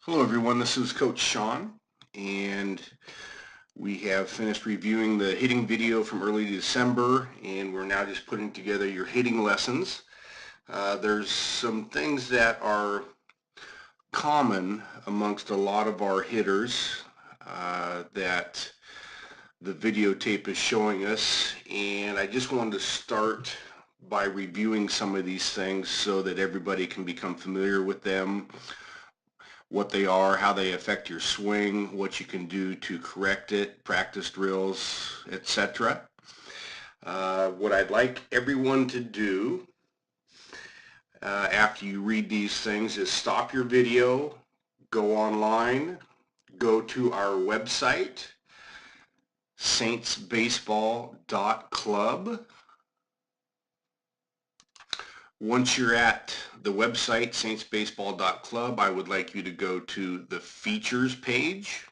Hello everyone, this is Coach Sean, and we have finished reviewing the hitting video from early December, and we're now just putting together your hitting lessons. There's some things that are common amongst a lot of our hitters that the videotape is showing us, and I just wanted to start by reviewing some of these things so that everybody can become familiar with them, what they are, how they affect your swing, what you can do to correct it, practice drills, etc. What I'd like everyone to do after you read these things is stop your video, go online, go to our website, saintsbaseball.club. Once you're at the website, saintsbaseball.club, I would like you to go to the features page,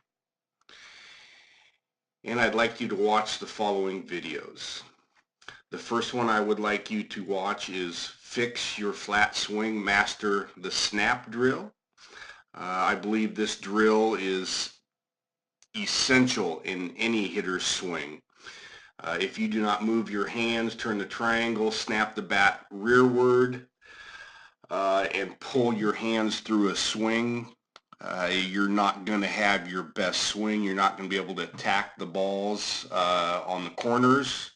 and I'd like you to watch the following videos. The first one I would like you to watch is Fix Your Flat Swing, Master the Snap Drill. I believe this drill is essential in any hitter's swing. If you do not move your hands, turn the triangle, snap the bat rearward, and pull your hands through a swing, you're not going to have your best swing. You're not going to be able to attack the balls on the corners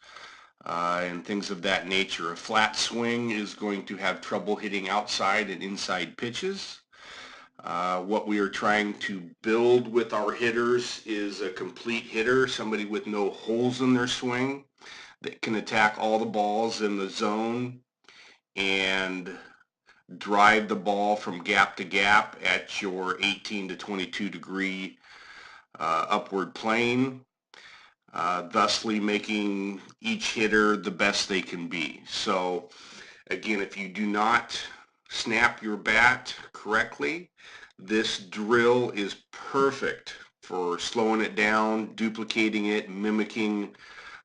and things of that nature. A flat swing is going to have trouble hitting outside and inside pitches. What we are trying to build with our hitters is a complete hitter, somebody with no holes in their swing that can attack all the balls in the zone and drive the ball from gap to gap at your 18 to 22 degree upward plane, thusly making each hitter the best they can be. So again, if you do not snap your bat correctly, this drill is perfect for slowing it down, duplicating it, mimicking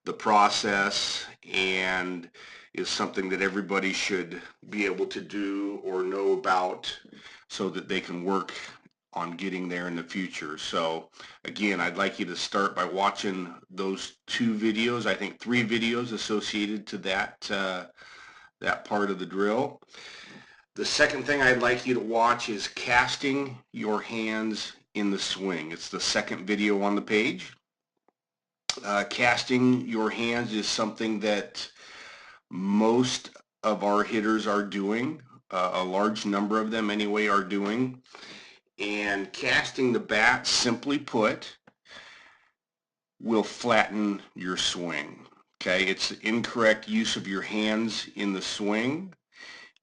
the process, and is something that everybody should be able to do or know about so that they can work on getting there in the future. So again, I'd like you to start by watching those two videos. I think 3 videos associated to that part of the drill. The second thing I'd like you to watch is casting your hands in the swing. It's the second video on the page. Casting your hands is something that most of our hitters are doing. A large number of them anyway are doing. And casting the bat, simply put, will flatten your swing. Okay, it's the incorrect use of your hands in the swing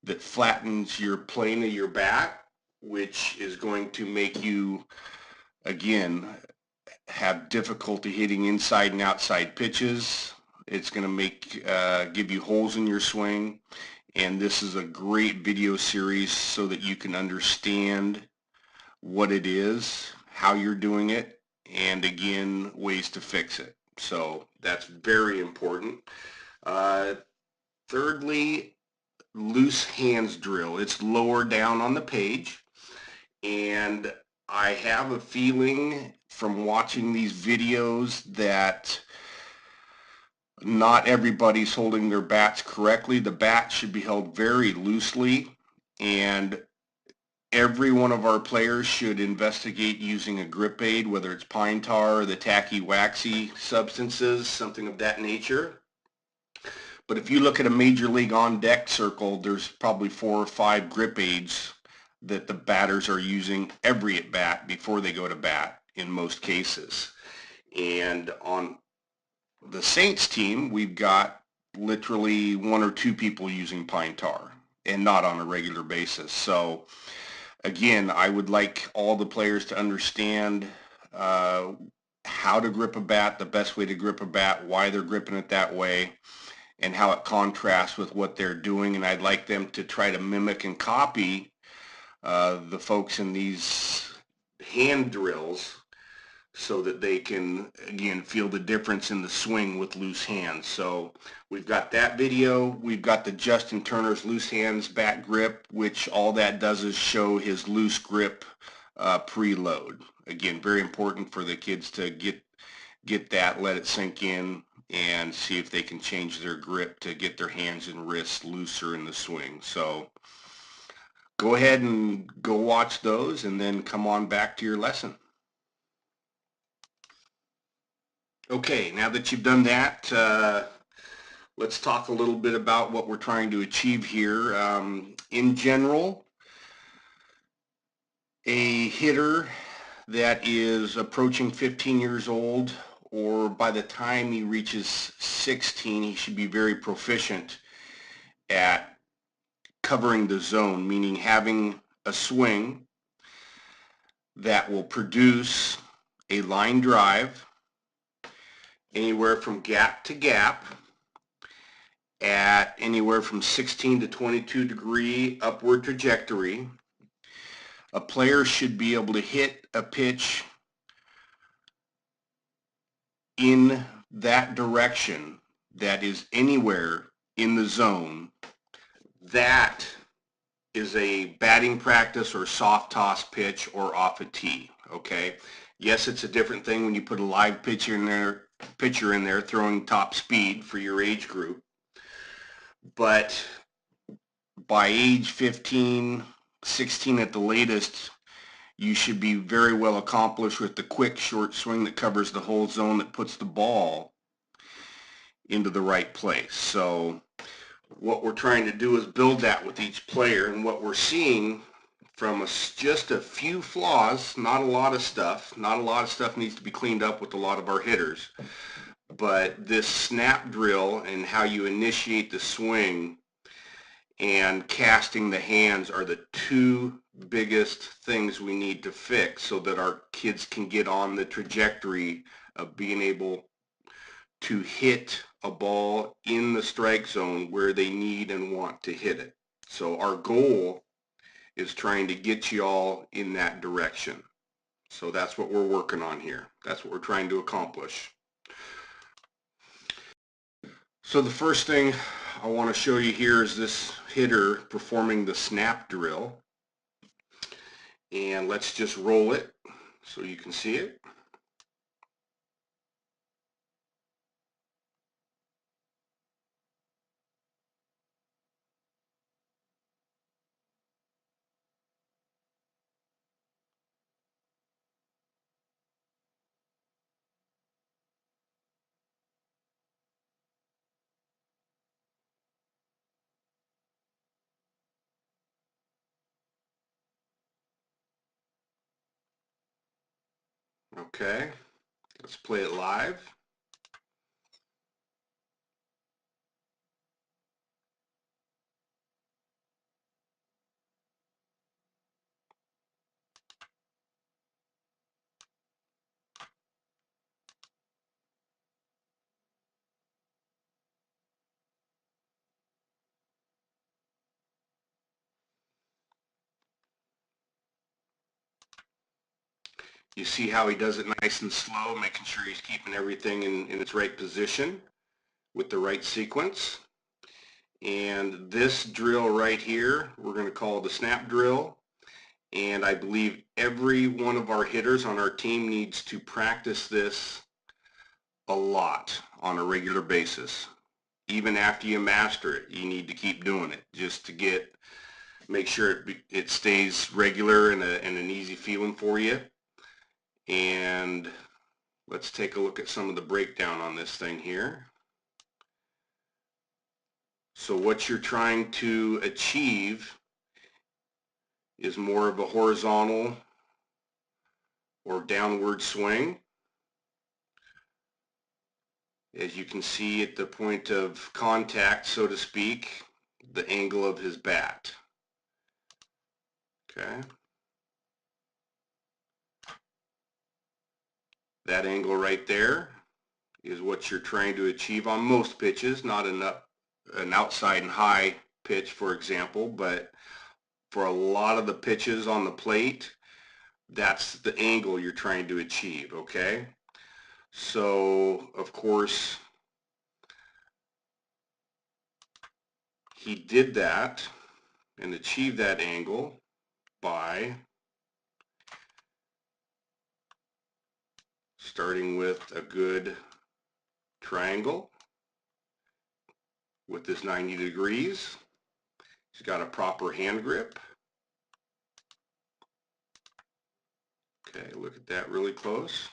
that flattens your plane of your bat, which is going to make you, again, have difficulty hitting inside and outside pitches. It's going to give you holes in your swing, and this is a great video series so that you can understand what it is, how you're doing it, and again, ways to fix it. So that's very important. Thirdly, loose hands drill. It's lower down on the page, and I have a feeling from watching these videos that not everybody's holding their bats correctly. The bat should be held very loosely, and every one of our players should investigate using a grip aid, whether it's pine tar or the tacky waxy substances, something of that nature. But if you look at a major league on deck circle, there's probably 4 or 5 grip aids that the batters are using every at bat before they go to bat in most cases. And on the Saints team, we've got literally 1 or 2 people using pine tar, and not on a regular basis. So again, I would like all the players to understand how to grip a bat, the best way to grip a bat, why they're gripping it that way, and how it contrasts with what they're doing. And I'd like them to try to mimic and copy the folks in these hand drills so that they can, again, feel the difference in the swing with loose hands. So we've got that video. We've got the Justin Turner's loose hands bat grip, which all that does is show his loose grip preload. Again, very important for the kids to get that, let it sink in, and see if they can change their grip to get their hands and wrists looser in the swing. So go ahead and go watch those and then come on back to your lesson. Okay, now that you've done that, let's talk a little bit about what we're trying to achieve here. In general, a hitter that is approaching 15 years old, or by the time he reaches 16, he should be very proficient at covering the zone, meaning having a swing that will produce a line drive anywhere from gap to gap at anywhere from 16 to 22 degree upward trajectory. A player should be able to hit a pitch in that direction that is anywhere in the zone. That is a batting practice or soft toss pitch or off a tee. Okay, yes, it's a different thing when you put a live pitcher in there throwing top speed for your age group, but by age 15, 16 at the latest, you should be very well accomplished with the quick short swing that covers the whole zone, that puts the ball into the right place. So what we're trying to do is build that with each player, and what we're seeing from just a few flaws, not a lot of stuff needs to be cleaned up with a lot of our hitters, but this snap drill and how you initiate the swing and casting the hands are the two biggest things we need to fix so that our kids can get on the trajectory of being able to hit a ball in the strike zone where they need and want to hit it. So our goal is trying to get you all in that direction. So that's what we're working on here. That's what we're trying to accomplish. So the first thing I want to show you here is this hitter performing the snap drill. And let's just roll it so you can see it. Okay, let's play it live. You see how he does it nice and slow, making sure he's keeping everything in its right position with the right sequence. And this drill right here, we're going to call the snap drill. And I believe every one of our hitters on our team needs to practice this a lot on a regular basis. Even after you master it, you need to keep doing it just to make sure it stays regular and an easy feeling for you. And let's take a look at some of the breakdown on this thing here. So what you're trying to achieve is more of a horizontal or downward swing. As you can see at the point of contact, so to speak, the angle of his bat. Okay. That angle right there is what you're trying to achieve on most pitches, not an outside and high pitch, for example, but for a lot of the pitches on the plate, that's the angle you're trying to achieve, okay? So, of course, he did that and achieved that angle by starting with a good triangle with this 90 degrees. He's got a proper hand grip. Okay, look at that really close.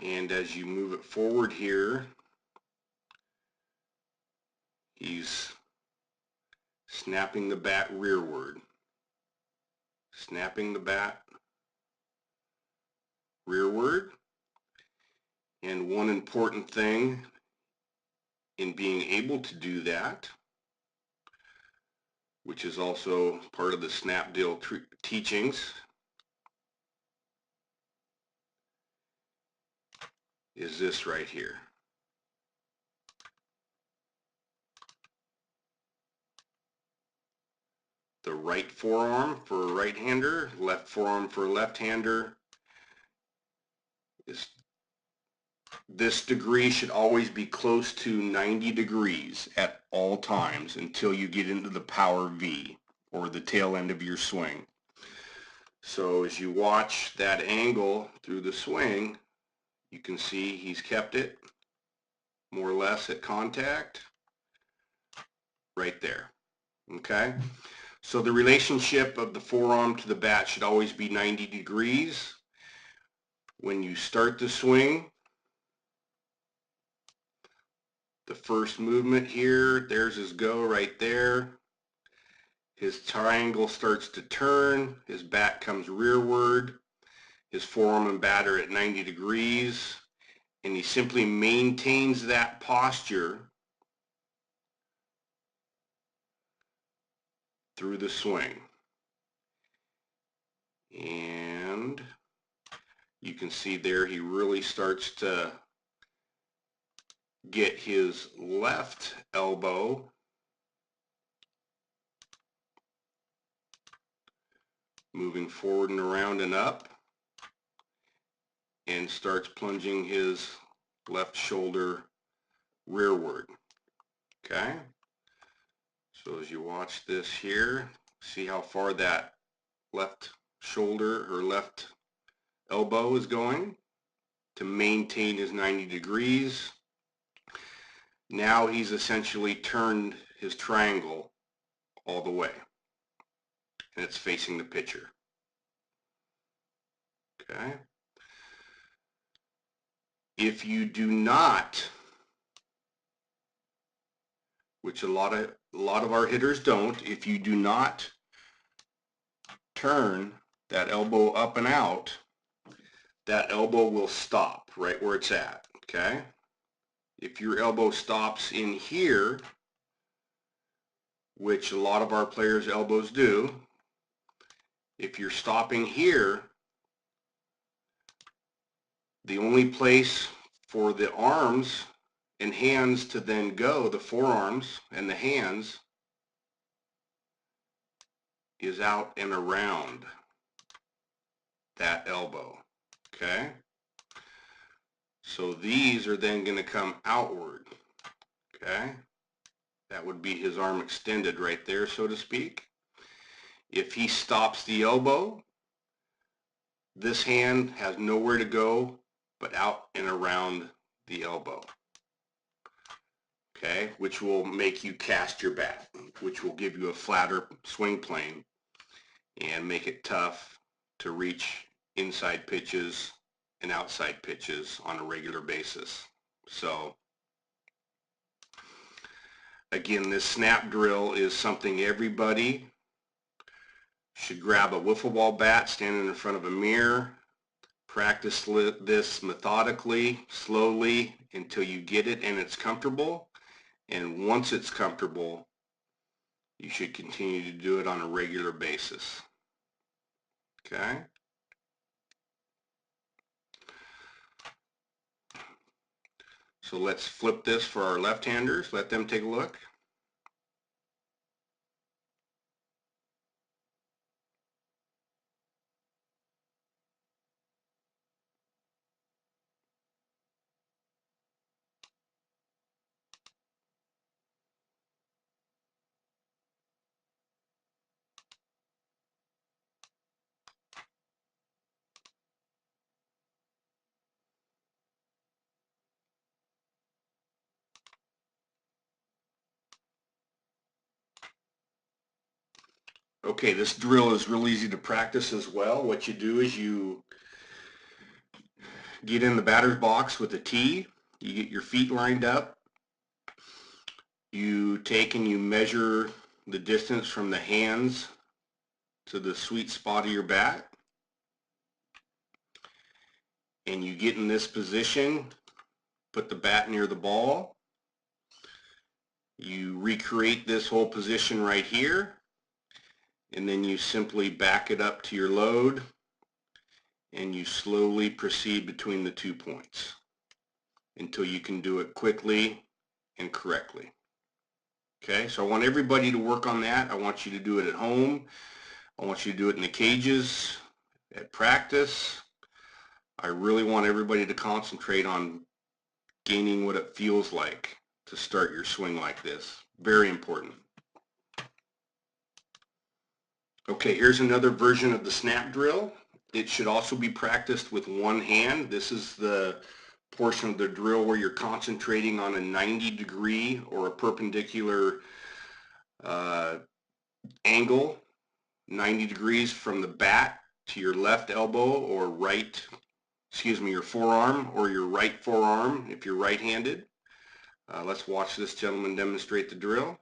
And as you move it forward here, he's snapping the bat rearward. Snapping the bat rearward. And one important thing in being able to do that, which is also part of the snap deal teachings, is this right here. The right forearm for a right-hander, left forearm for a left-hander. This degree should always be close to 90 degrees at all times until you get into the power V, or the tail end of your swing. So as you watch that angle through the swing, you can see he's kept it more or less at contact right there. Okay? So the relationship of the forearm to the bat should always be 90 degrees. When you start the swing, the first movement here, there's his go right there. His triangle starts to turn, his bat comes rearward, his forearm and bat are at 90 degrees, and he simply maintains that posture through the swing. And you can see there he really starts to get his left elbow moving forward and around and up, and starts plunging his left shoulder rearward. Okay? So as you watch this here, see how far that left shoulder or left elbow is going to maintain his 90 degrees. Now he's essentially turned his triangle all the way, and it's facing the pitcher. Okay? If you do not, which a lot of our hitters don't, if you do not turn that elbow up and out, that elbow will stop right where it's at. Okay? If your elbow stops in here, which a lot of our players' elbows do, if you're stopping here, the only place for the arms and hands to then go, the forearms and the hands, is out and around that elbow. Okay? So these are then going to come outward. Okay? That would be his arm extended right there, so to speak. If he stops the elbow, this hand has nowhere to go but out and around the elbow. Okay? Which will make you cast your bat, which will give you a flatter swing plane and make it tough to reach inside pitches and outside pitches on a regular basis. So again, this snap drill is something everybody should grab a wiffle ball bat, standing in front of a mirror, practice this methodically, slowly, until you get it and it's comfortable. And once it's comfortable, you should continue to do it on a regular basis. Okay? So let's flip this for our left-handers. Let them take a look. Okay, this drill is real easy to practice as well. What you do is you get in the batter's box with a tee, you get your feet lined up, you take and you measure the distance from the hands to the sweet spot of your bat, and you get in this position, put the bat near the ball, you recreate this whole position right here, and then you simply back it up to your load and you slowly proceed between the 2 points until you can do it quickly and correctly. Okay, so I want everybody to work on that. I want you to do it at home. I want you to do it in the cages, at practice. I really want everybody to concentrate on gaining what it feels like to start your swing like this. Very important. Okay, here's another version of the snap drill. It should also be practiced with one hand. This is the portion of the drill where you're concentrating on a 90-degree or a perpendicular angle, 90 degrees from the bat to your left elbow or right, your forearm or your right forearm if you're right-handed. Let's watch this gentleman demonstrate the drill.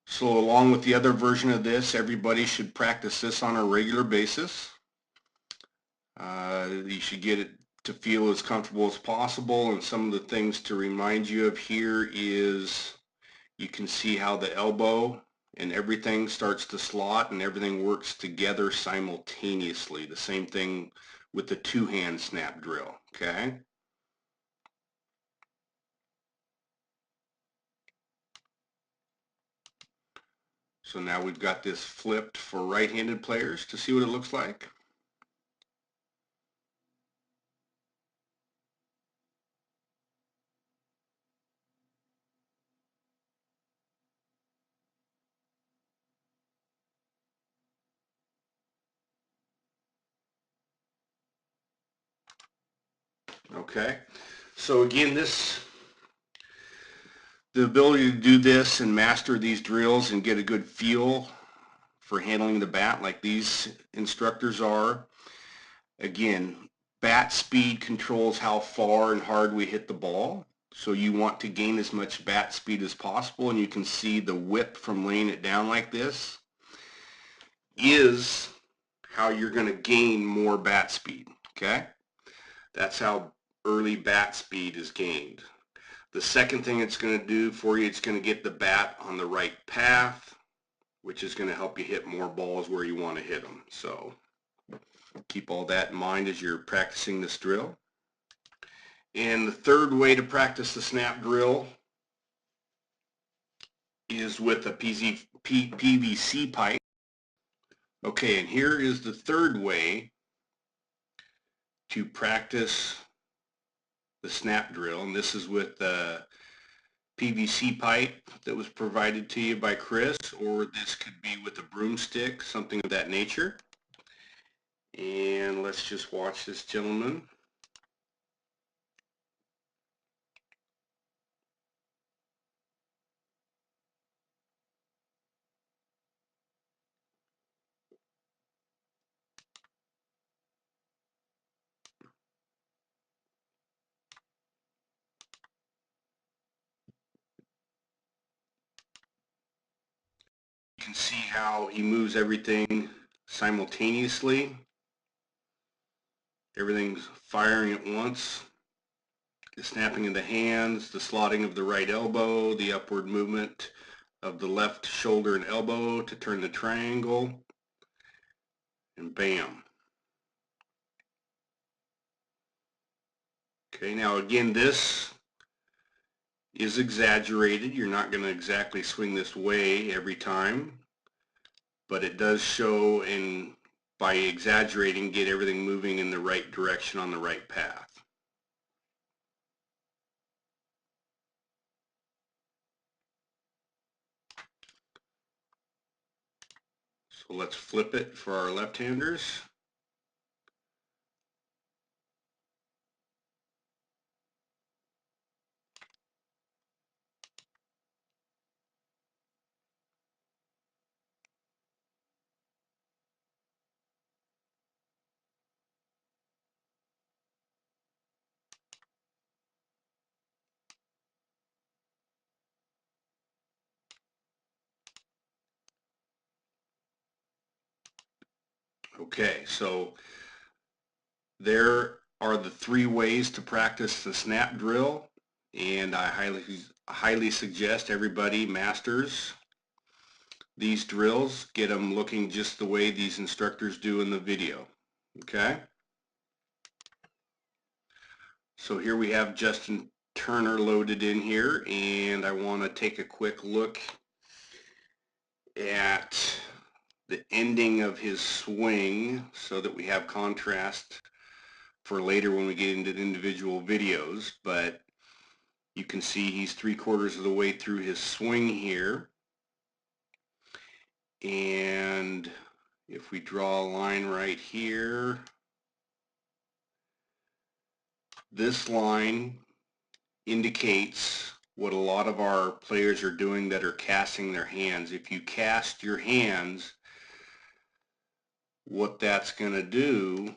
So along with the other version of this, everybody should practice this on a regular basis. You should get it to feel as comfortable as possible, and some of the things to remind you of here is you can see how the elbow and everything starts to slot and everything works together simultaneously. The same thing with the two-hand snap drill, okay? So now we've got this flipped for right-handed players to see what it looks like. Okay, so again, the ability to do this and master these drills and get a good feel for handling the bat like these instructors are. Again, bat speed controls how far and hard we hit the ball. So you want to gain as much bat speed as possible, and you can see the whip from laying it down like this is how you're going to gain more bat speed, okay? That's how early bat speed is gained. The second thing it's going to do for you, it's going to get the bat on the right path, which is going to help you hit more balls where you want to hit them. So keep all that in mind as you're practicing this drill. And the third way to practice the snap drill is with a PVC pipe. Okay, and here is the third way to practice the snap drill, and this is with the PVC pipe that was provided to you by Chris, or this could be with a broomstick, something of that nature. And let's just watch this gentleman. You can see how he moves everything simultaneously. Everything's firing at once. The snapping of the hands, the slotting of the right elbow, the upward movement of the left shoulder and elbow to turn the triangle, and bam. Okay, now again, this is exaggerated. You're not going to exactly swing this way every time, but it does show, and by exaggerating, get everything moving in the right direction on the right path. So let's flip it for our left-handers. Okay, so there are the 3 ways to practice the snap drill, and I highly suggest everybody masters these drills. Get them looking just the way these instructors do in the video. Okay? So here we have Justin Turner loaded in here, and I want to take a quick look at the ending of his swing so that we have contrast for later when we get into the individual videos. But you can see he's 3/4 of the way through his swing here, and if we draw a line right here, this line indicates what a lot of our players are doing that are casting their hands. If you cast your hands, what that's going to do,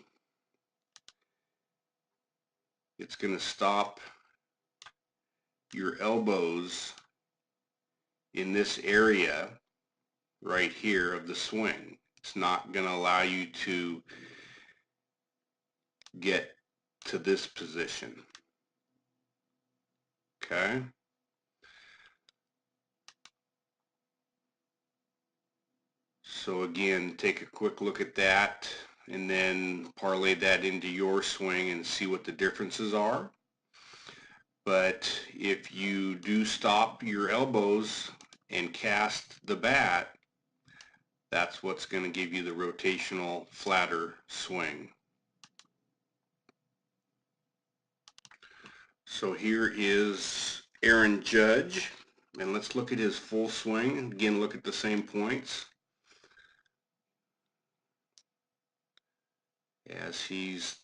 it's going to stop your elbows in this area right here of the swing. It's not going to allow you to get to this position. Okay? So again, take a quick look at that and then parlay that into your swing and see what the differences are. But if you do stop your elbows and cast the bat, that's what's going to give you the rotational, flatter swing. So here is Aaron Judge, and let's look at his full swing. Again, look at the same points. As he's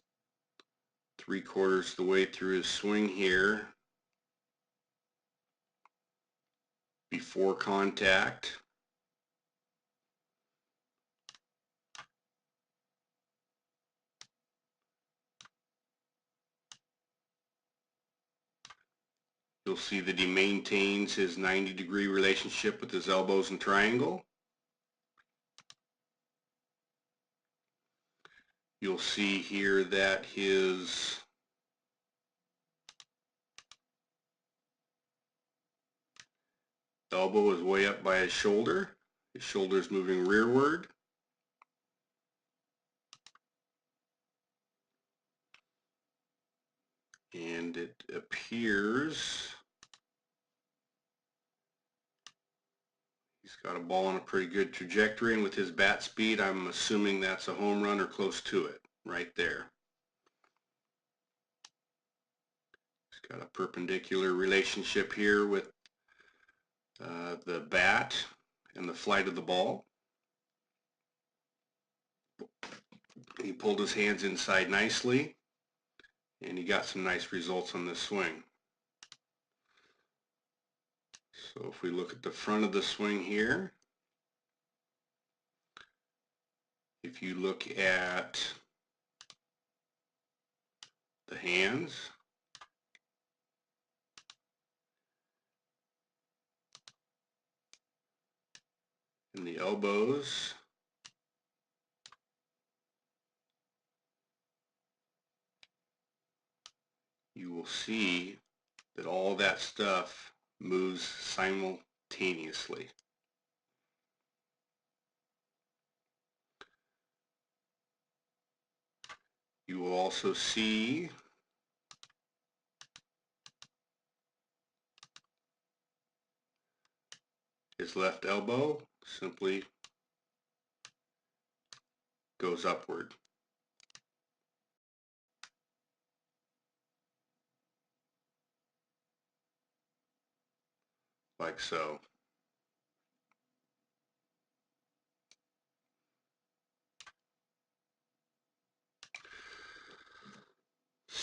3/4 of the way through his swing here, before contact. You'll see that he maintains his 90-degree relationship with his elbows and triangle. You'll see here that his elbow is way up by his shoulder. His shoulder is moving rearward. And it appears he's got a ball on a pretty good trajectory, and with his bat speed, I'm assuming that's a home run or close to it, right there. He's got a perpendicular relationship here with the bat and the flight of the ball. He pulled his hands inside nicely, and he got some nice results on this swing. So if we look at the front of the swing here, if you look at the hands, and the elbows, you will see that all that stuff moves simultaneously. You will also see his left elbow simply goes upward, like so.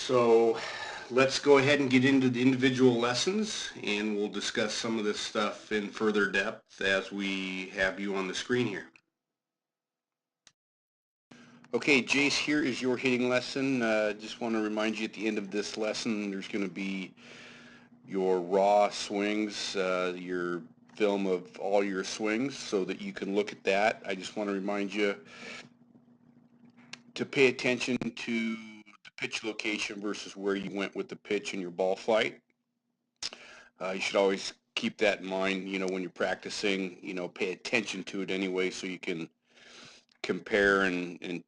So let's go ahead and get into the individual lessons, and we'll discuss some of this stuff in further depth as we have you on the screen here. Okay, Jase, here is your hitting lesson. Just want to remind you at the end of this lesson, there's going to be your raw swings, your film of all your swings so that you can look at that. I just want to remind you to pay attention to the pitch location versus where you went with the pitch in your ball flight. You should always keep that in mind, when you're practicing, pay attention to it anyway so you can compare and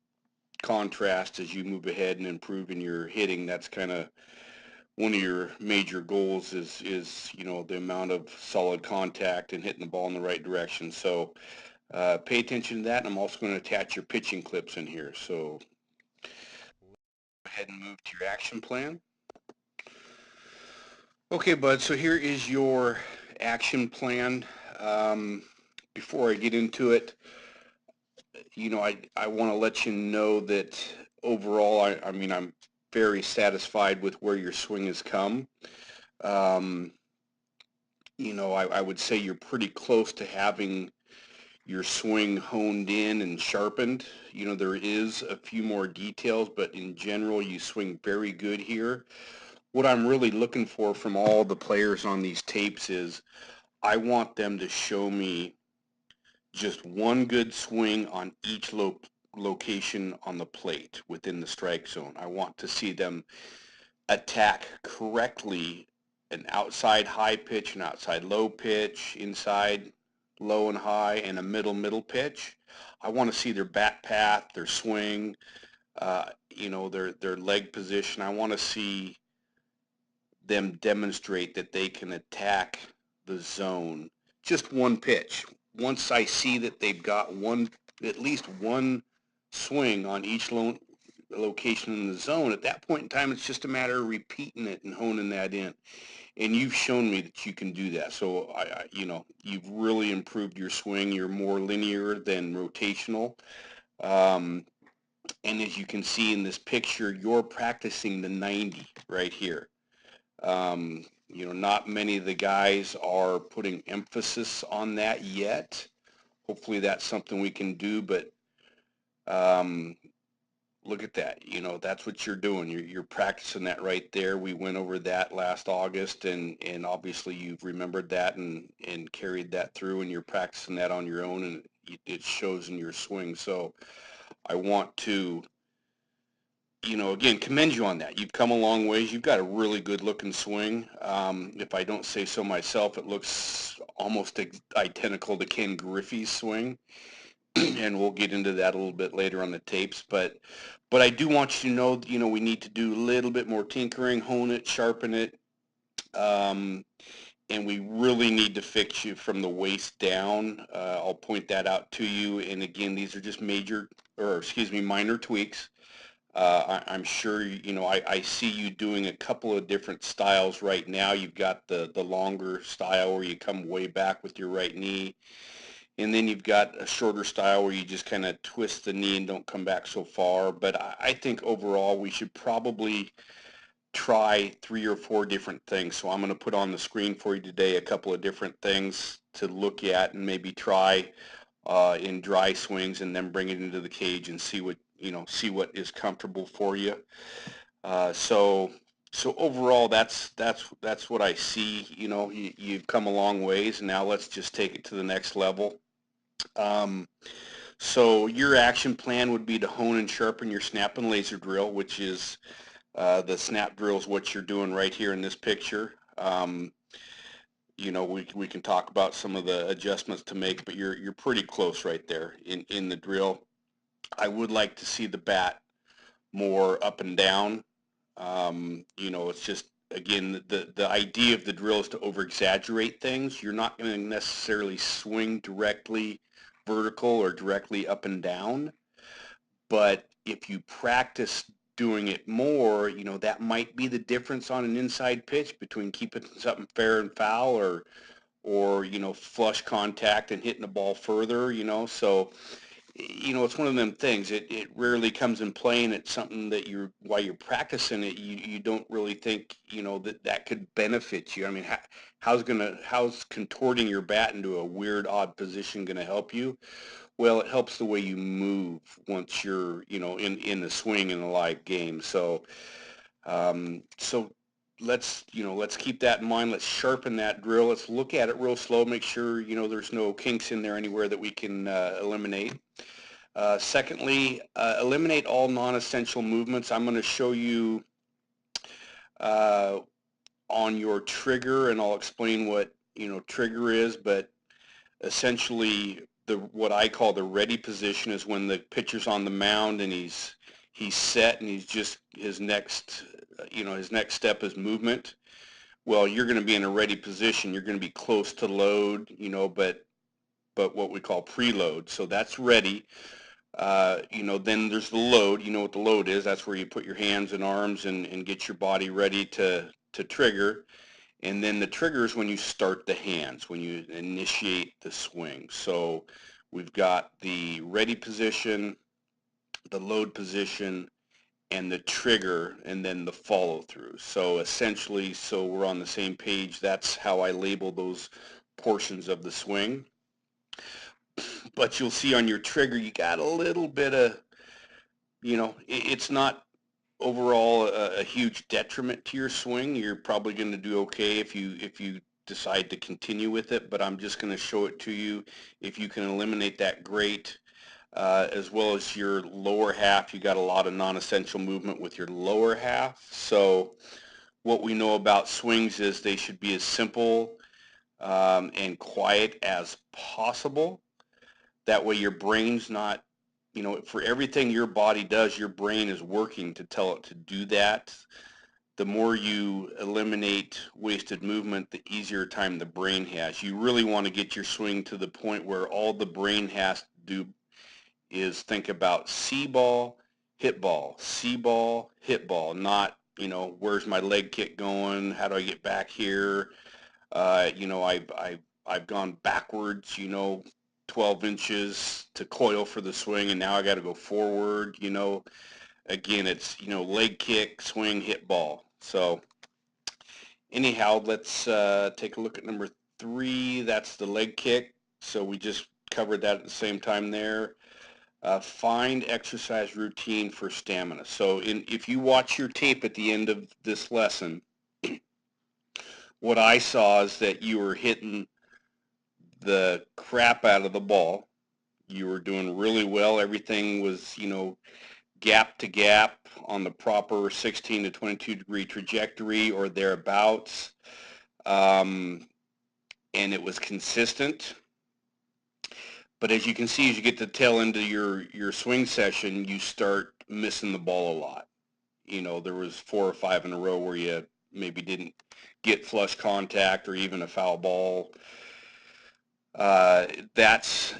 contrast as you move ahead and improve in your hitting. That's kind of one of your major goals is the amount of solid contact and hitting the ball in the right direction. So pay attention to that, and I'm also going to attach your pitching clips in here. So go ahead and move to your action plan. Okay, bud, so here is your action plan. Before I get into it, I want to let you know that overall, I mean, I'm very satisfied with where your swing has come. I would say you're pretty close to having your swing honed in and sharpened. There is a few more details, but in general, you swing very good here. What I'm really looking for from all the players on these tapes is I want them to show me just one good swing on each location on the plate within the strike zone. I want to see them attack correctly an outside high pitch, an outside low pitch, inside low and high, and a middle pitch. I want to see their bat path, their swing, their leg position. I want to see them demonstrate that they can attack the zone. Just one pitch. Once I see that they've got at least one swing on each location in the zone, at that point in time, it's just a matter of repeating it and honing that in. And you've shown me that you can do that. So you've really improved your swing. You're more linear than rotational. And as you can see in this picture, you're practicing the 90 right here. Not many of the guys are putting emphasis on that yet. Hopefully that's something we can do, but look at that. That's what you're doing. You're practicing that right there. We went over that last August, and obviously you've remembered that and carried that through, and you're practicing that on your own, and it shows in your swing. So I want to again, commend you on that. You've come a long ways. You've got a really good looking swing. If I don't say so myself, it looks almost identical to Ken Griffey's swing. And we'll get into that a little bit later on the tapes. But I do want you to know, we need to do a little bit more tinkering, hone it, sharpen it. And we really need to fix you from the waist down. I'll point that out to you. And again, these are just minor tweaks. I'm sure, I see you doing a couple of different styles right now. You've got the longer style where you come way back with your right knee. And then you've got a shorter style where you just kind of twist the knee and don't come back so far. But I think overall we should probably try 3 or 4 different things. So I'm going to put on the screen for you today a couple of different things to look at and maybe try in dry swings, and then bring it into the cage and see what is comfortable for you. So overall, that's what I see. You've come a long ways, and now let's just take it to the next level. So your action plan would be to hone and sharpen your snap and laser drill, which is the snap drill is what you're doing right here in this picture. We can talk about some of the adjustments to make, but you're pretty close right there in the drill. I would like to see the bat more up and down. It's just, again, the idea of the drill is to over-exaggerate things. You're not going to necessarily swing directly vertical or directly up and down, but if you practice doing it more, that might be the difference on an inside pitch between keeping something fair and foul or flush contact and hitting the ball further. So it's one of them things. It rarely comes in play, and it's something that while you're practicing it, you don't really think, that could benefit you. I mean, how's contorting your bat into a weird, odd position going to help you? Well, it helps the way you move once you're, in the swing in a live game. So let's keep that in mind. Let's sharpen that drill. Let's look at it real slow. Make sure, there's no kinks in there anywhere that we can eliminate. Secondly, eliminate all non-essential movements. I'm going to show you uh, on your trigger, and I'll explain what trigger is. But essentially, what I call the ready position is when the pitcher's on the mound and he's set, and he's just his next step is movement. Well, you're going to be in a ready position. You're going to be close to load, but what we call preload. So that's ready. Then there's the load. You know what the load is. That's where you put your hands and arms and get your body ready to trigger. And then the trigger is when you start the hands, when you initiate the swing. So we've got the ready position, the load position, and the trigger, and then the follow through. So essentially, so we're on the same page, that's how I label those portions of the swing. But you'll see on your trigger, you got a little bit of, it's not overall a huge detriment to your swing. You're probably going to do okay if you decide to continue with it, but I'm just going to show it to you. If you can eliminate that, great. As well as your lower half, you got a lot of non-essential movement with your lower half. So what we know about swings is they should be as simple and quiet as possible. That way your brain's not, for everything your body does, your brain is working to tell it to do that. The more you eliminate wasted movement, the easier time the brain has. You really want to get your swing to the point where all the brain has to do is think about see ball, hit ball, see ball, hit ball, not, where's my leg kick going? How do I get back here? I've gone backwards, 12 inches to coil for the swing, and now I got to go forward. Again, it's, leg kick, swing, hit ball. So anyhow, let's take a look at number 3. That's the leg kick. So we just covered that at the same time there. Find exercise routine for stamina. So if you watch your tape at the end of this lesson, what I saw is that you were hitting the crap out of the ball. You were doing really well. Everything was, gap to gap on the proper 16 to 22 degree trajectory or thereabouts. And it was consistent. But as you can see, as you get to the tail end of your swing session, you start missing the ball a lot. There was 4 or 5 in a row where you maybe didn't get flush contact or even a foul ball. That's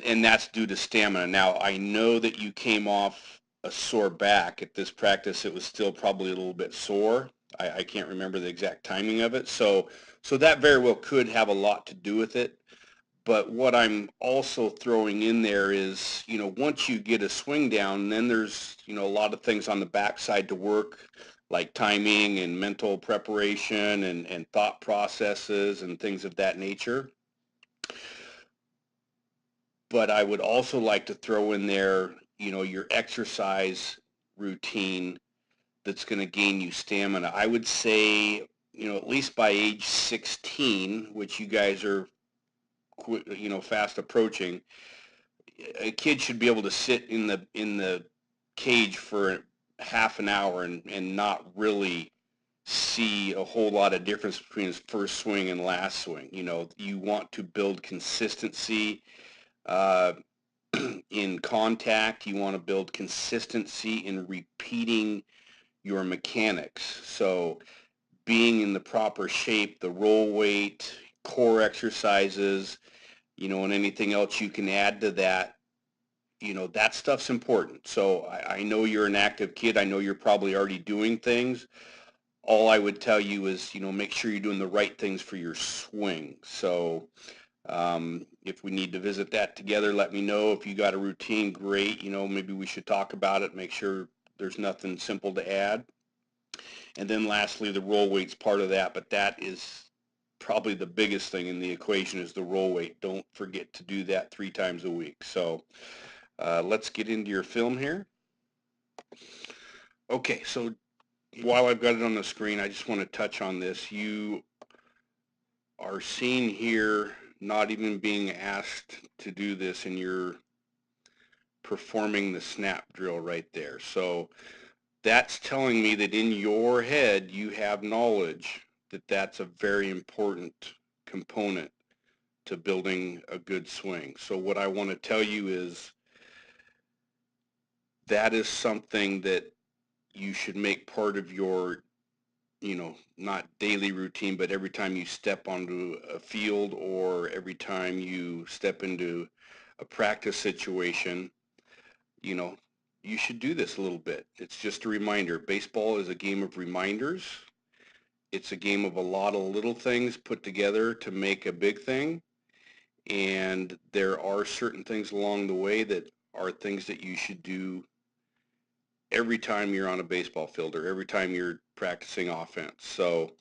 due to stamina. Now, I know that you came off a sore back. At this practice, it was still probably a little bit sore. I can't remember the exact timing of it. So that very well could have a lot to do with it. But what I'm also throwing in there is, once you get a swing down, then there's, a lot of things on the backside to work, like timing and mental preparation and thought processes and things of that nature. But I would also like to throw in there, your exercise routine that's going to gain you stamina. I would say, at least by age 16, which you guys are, fast approaching, a kid should be able to sit in the cage for half an hour and not really see a whole lot of difference between his first swing and last swing. You want to build consistency uh, in contact. You want to build consistency in repeating your mechanics. So being in the proper shape, the roll weight, core exercises, and anything else you can add to that, that stuff's important. So I know you're an active kid. I know you're probably already doing things. All I would tell you is, make sure you're doing the right things for your swing. So If we need to visit that together, let me know. If you got a routine, great. Maybe we should talk about it, make sure there's nothing simple to add. And then lastly, the roll weight's part of that, but that is probably the biggest thing in the equation is the roll weight. Don't forget to do that 3 times a week. So let's get into your film here. Okay, so while I've got it on the screen, I just want to touch on this. You are seeing here not even being asked to do this, and you're performing the snap drill right there. So that's telling me that in your head you have knowledge that that's a very important component to building a good swing. So what I want to tell you is that is something that you should make part of your, not daily routine, but every time you step onto a field or every time you step into a practice situation, you know, you should do this a little bit. It's just a reminder. Baseball is a game of reminders. It's a game of a lot of little things put together to make a big thing. And there are certain things along the way that are things that you should do every time you're on a baseball field or every time you're practicing offense. So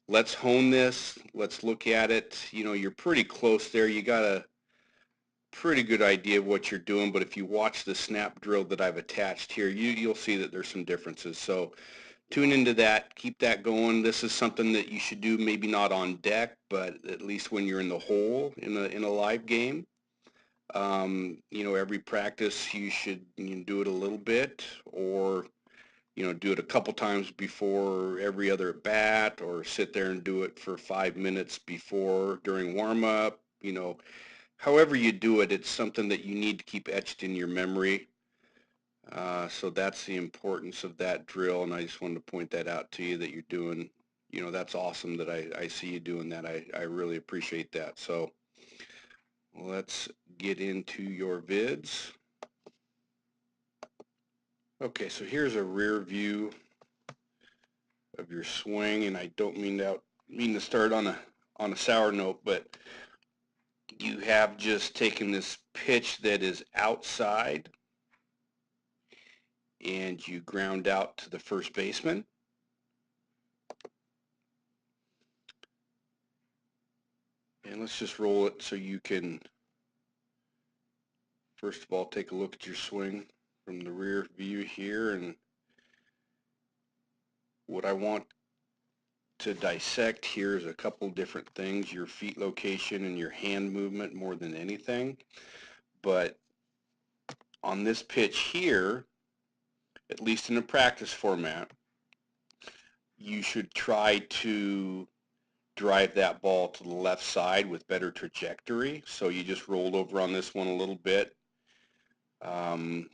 let's hone this. Let's look at it. You're pretty close there. You got a pretty good idea of what you're doing, but if you watch the snap drill that I've attached here, you'll see that there's some differences. So tune into that, keep that going. This is something that you should do, maybe not on deck, but at least when you're in the hole in a live game. Every practice you should do it a little bit, or do it a couple times before every other at bat, or sit there and do it for 5 minutes before during warm up. However you do it, it's something that you need to keep etched in your memory. So that's the importance of that drill, and I just wanted to point that out to you that you're doing. That's awesome that I see you doing that. I really appreciate that. So let's get into your vids. Okay, so here's a rear view of your swing, and I don't mean to start on a sour note, but you have just taken this pitch that is outside and you ground out to the first baseman. And let's just roll it so you can, first of all, take a look at your swing from the rear view here. And what I want to dissect here is a couple different things, your feet location and your hand movement more than anything. But on this pitch here, at least in a practice format, you should try to drive that ball to the left side with better trajectory. So you just rolled over on this one a little bit. Um,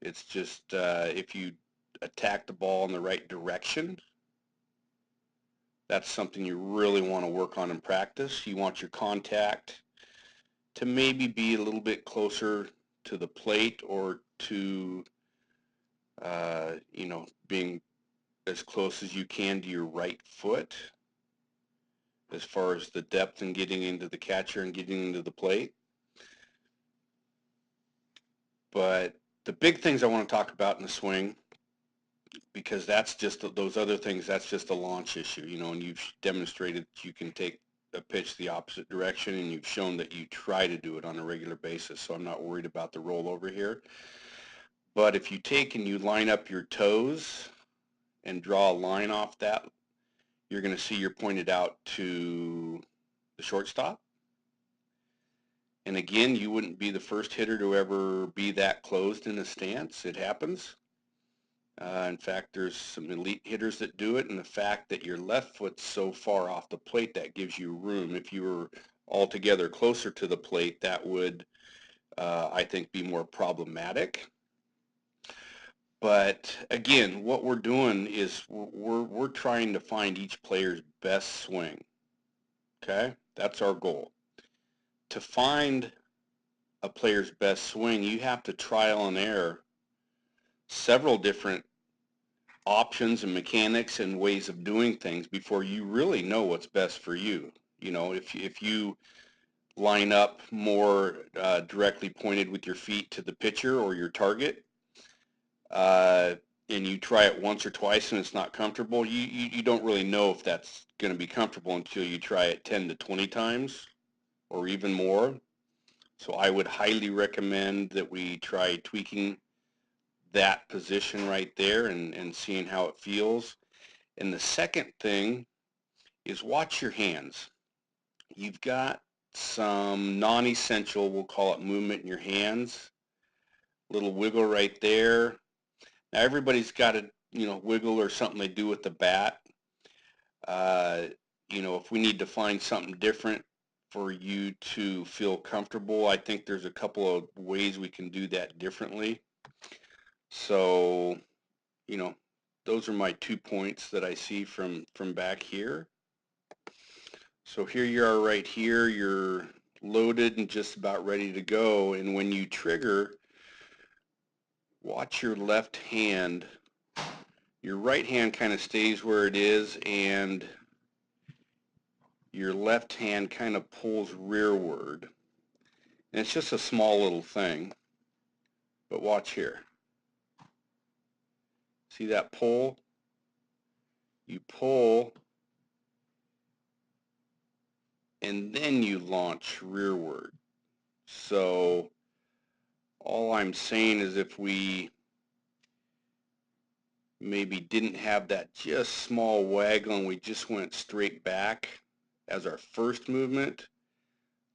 it's just if you attack the ball in the right direction, that's something you really want to work on in practice. You want your contact to maybe be a little bit closer to the plate, or to being as close as you can to your right foot as far as the depth and getting into the catcher and getting into the plate. But the big things I want to talk about in the swing, because that's just those other things, that's just a launch issue, and you've demonstrated that you can take a pitch the opposite direction, and you've shown that you try to do it on a regular basis, so I'm not worried about the rollover here. But if you take and you line up your toes and draw a line off that, you're going to see you're pointed out to the shortstop. And again, you wouldn't be the first hitter to ever be that closed in a stance. It happens. In fact, there's some elite hitters that do it, and the fact that your left foot's so far off the plate, that gives you room. If you were altogether closer to the plate, that would, I think, be more problematic. But again, what we're doing is we're trying to find each player's best swing. Okay, that's our goal. To find a player's best swing, you have to trial and error several different options and mechanics and ways of doing things before you really know what's best for you. You know, if you line up more directly pointed with your feet to the pitcher or your target, uh, and you try it once or twice and it's not comfortable, you don't really know if that's going to be comfortable until you try it 10 to 20 times or even more. So I would highly recommend that we try tweaking that position right there and seeing how it feels. And the second thing is watch your hands. You've got some non-essential, we'll call it movement in your hands. Little wiggle right there. Now everybody's got a wiggle or something they do with the bat. Uh, if we need to find something different for you to feel comfortable, I think there's a couple of ways we can do that differently. So, those are my 2 points that I see from back here. So here you are right here, you're loaded and just about ready to go. And when you trigger, watch your left hand. Your right hand kind of stays where it is, and your left hand kind of pulls rearward. And it's just a small little thing, but watch here. See that pull? You pull, and then you launch rearward. So all I'm saying is if we maybe didn't have that just small waggle and we just went straight back as our first movement,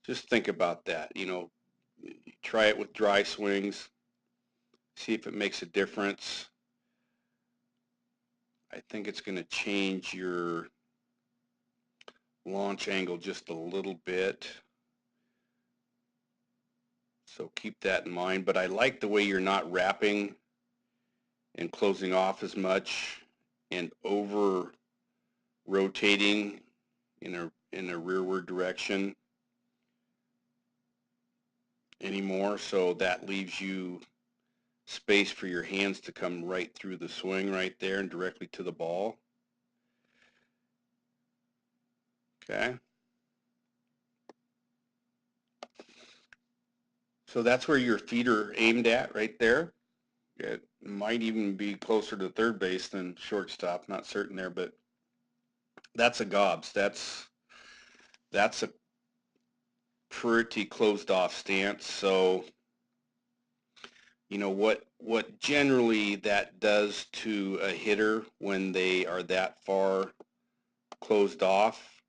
just think about that. Try it with dry swings, see if it makes a difference. I think it's going to change your launch angle just a little bit. So keep that in mind. But I like the way you're not wrapping and closing off as much and over rotating in a rearward direction anymore. So that leaves you space for your hands to come right through the swing right there and directly to the ball. Okay. So that's where your feet are aimed at right there. It might even be closer to third base than shortstop, not certain there, but that's a gobs. That's a pretty closed off stance. So, what generally that does to a hitter when they are that far closed off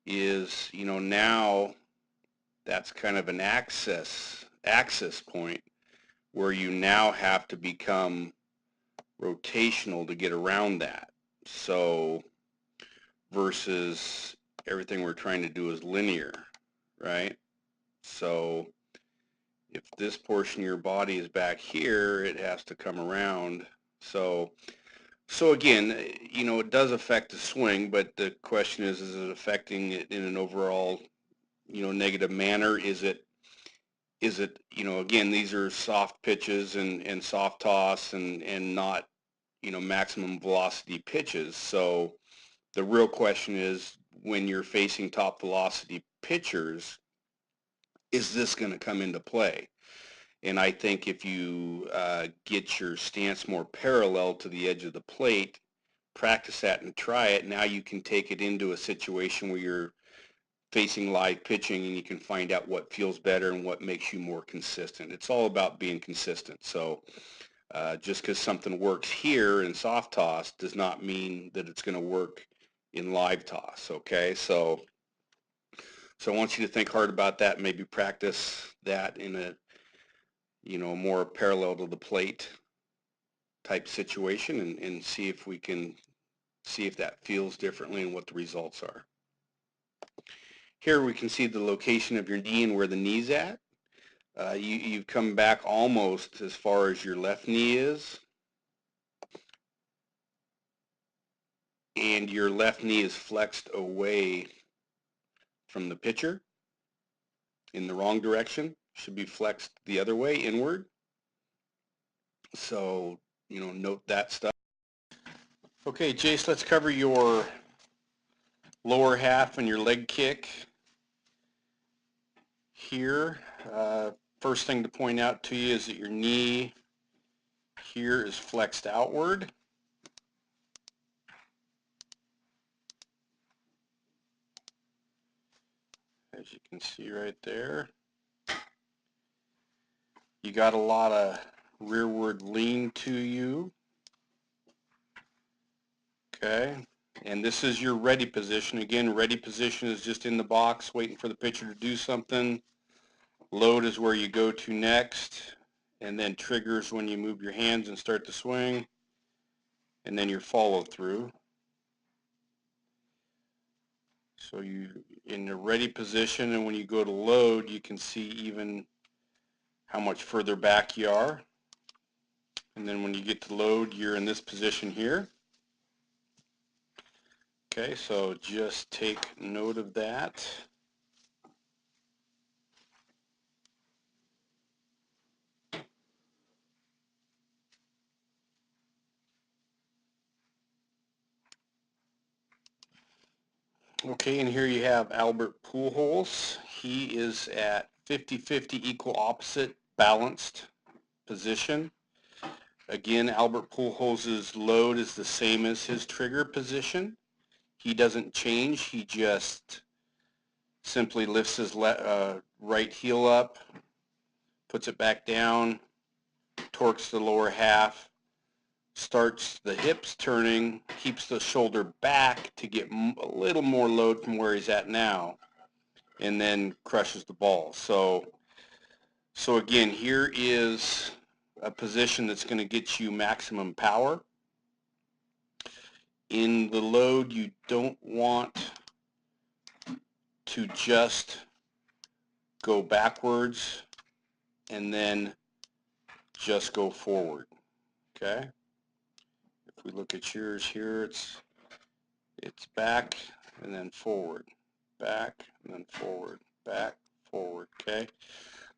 is, now that's kind of an access point where you now have to become rotational to get around that. So versus everything we're trying to do is linear, right? So if this portion of your body is back here, it has to come around. So again, it does affect the swing, but the question is it affecting it in an overall, negative manner? Is it, again, these are soft pitches and soft toss and not, maximum velocity pitches. So the real question is when you're facing top velocity pitchers, is this going to come into play? And I think if you get your stance more parallel to the edge of the plate, practice that and try it, now you can take it into a situation where you're facing live pitching and you can find out what feels better and what makes you more consistent. It's all about being consistent. So just because something works here in soft toss does not mean that it's going to work in live toss, okay? So I want you to think hard about that, maybe practice that in a, more parallel to the plate type situation and see if we can see if that feels differently and what the results are. Here we can see the location of your knee and where the knee's at. You've come back almost as far as your left knee is. And your left knee is flexed away from the pitcher in the wrong direction. Should be flexed the other way, inward. So, note that stuff. Okay, Jase, let's cover your lower half and your leg kick here. First thing to point out to you is that your knee here is flexed outward. As you can see right there. You got a lot of rearward lean to you. Okay. And this is your ready position. Again, ready position is just in the box waiting for the pitcher to do something. Load is where you go to next. And then triggers when you move your hands and start the swing. And then your follow through. So you in the ready position, and when you go to load, you can see even how much further back you are. And then when you get to load, you're in this position here. Okay, so just take note of that. Okay, and here you have Albert Pujols. He is at 50-50 equal opposite balanced position. Again, Albert Pujols' load is the same as his trigger position. He doesn't change. He just simply lifts his right heel up, puts it back down, torques the lower half, starts the hips turning, keeps the shoulder back to get a little more load from where he's at now, and then crushes the ball. So again, here is a position that's going to get you maximum power. In the load, you don't want to just go backwards and then just go forward. Okay? If we look at yours here, it's back and then forward, back and then forward, back, forward. Okay?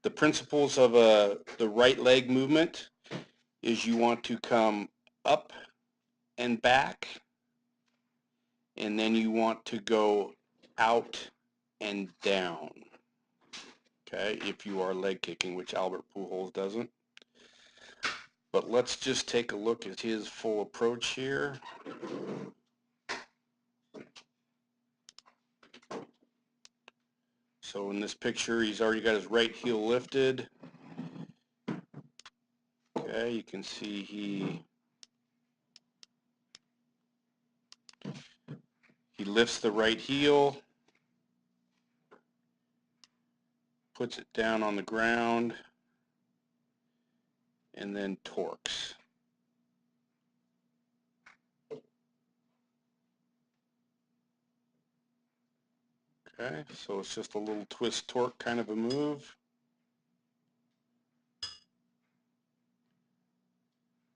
The principles of the right leg movement is you want to come up and back, and then you want to go out and down. Okay, if you are leg kicking, which Albert Pujols doesn't. But let's just take a look at his full approach here. So in this picture, he's already got his right heel lifted. Okay, you can see he lifts the right heel, puts it down on the ground, and then torques. Okay, so it's just a little twist torque kind of a move.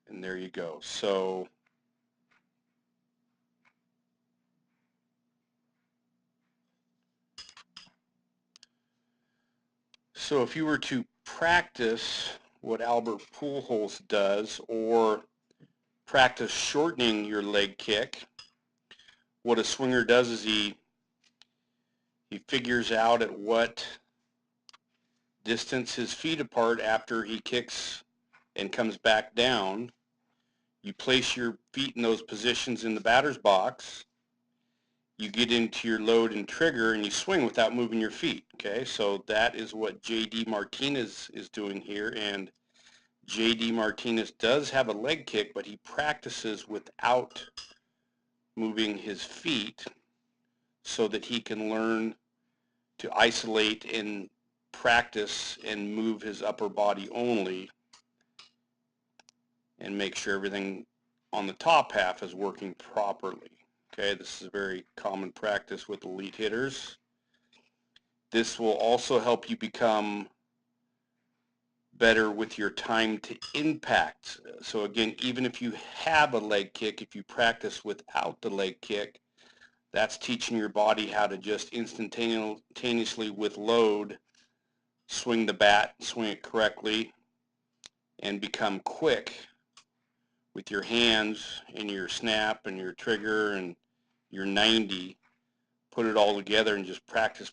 And there you go. So if you were to practice what Albert Pujols does, or practice shortening your leg kick, what a swinger does is he figures out at what distance his feet apart after he kicks and comes back down. You place your feet in those positions in the batter's box. You get into your load and trigger, and you swing without moving your feet. Okay, so that is what J.D. Martinez is doing here, and J.D. Martinez does have a leg kick, but he practices without moving his feet so that he can learn to isolate and practice and move his upper body only and make sure everything on the top half is working properly. Okay, this is a very common practice with elite hitters. This will also help you become better with your time to impact. So again, even if you have a leg kick, if you practice without the leg kick, that's teaching your body how to just instantaneously with load, swing the bat, swing it correctly, and become quick with your hands and your snap and your trigger and your 90, put it all together and just practice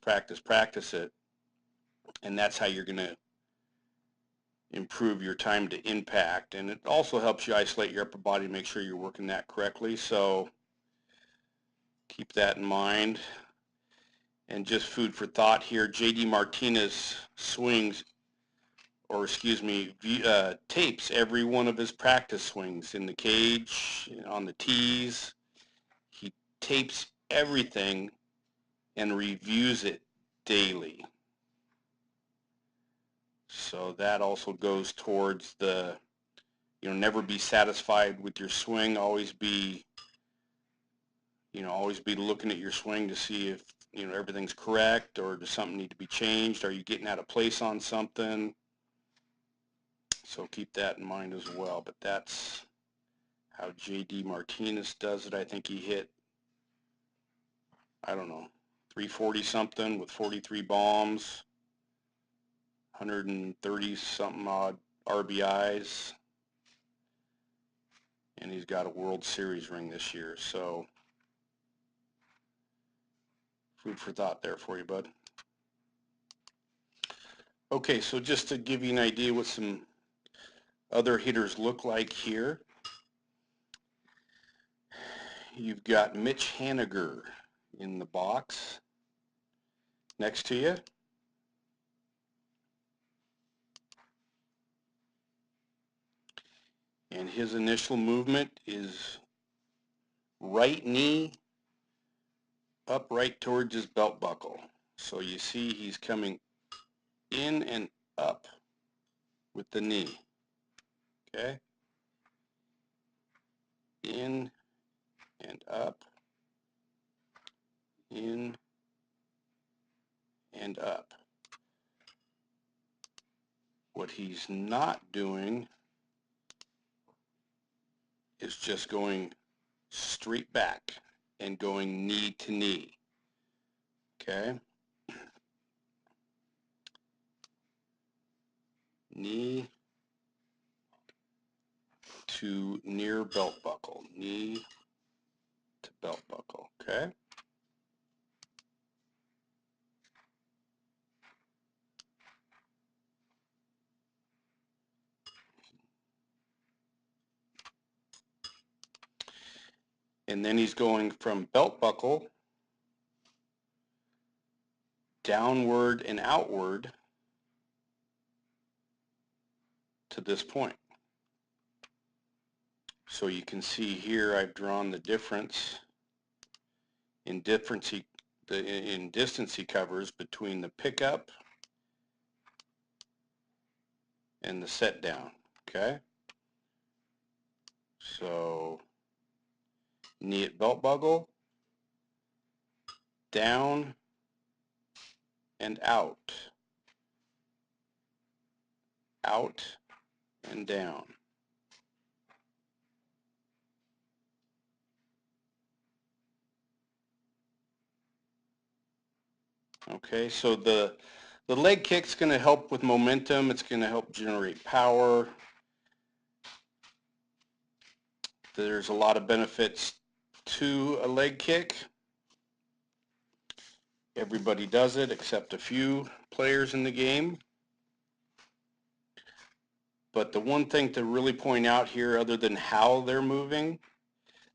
it. And that's how you're going to improve your time to impact. And it also helps you isolate your upper body, make sure you're working that correctly. So keep that in mind. And just food for thought here, J.D. Martinez swings, or excuse me, tapes every one of his practice swings in the cage, on the tees. He tapes everything and reviews it daily. So that also goes towards the, never be satisfied with your swing. Always be looking at your swing to see if, everything's correct, or does something need to be changed? Are you getting out of place on something? So keep that in mind as well. But that's how J.D. Martinez does it. I think he hit, I don't know, 340 something with 43 bombs, 130 something odd RBIs, and he's got a World Series ring this year. So food for thought there for you, bud. Okay, so just to give you an idea what some other hitters look like here, you've got Mitch Haniger in the box next to you. And his initial movement is right knee up right towards his belt buckle. So you see he's coming in and up with the knee. Okay? In and up. In and up. What he's not doing is just going straight back and going knee to knee. Okay? Knee to near belt buckle. Knee to belt buckle. Okay? And then he's going from belt buckle downward and outward to this point. So you can see here I've drawn the difference in distance he covers between the pickup and the set down. Okay? So knee at belt buckle, down and out, out and down. Okay, so the leg kick's going to help with momentum. It's going to help generate power. There's a lot of benefits to a leg kick. Everybody does it except a few players in the game. But the one thing to really point out here, other than how they're moving,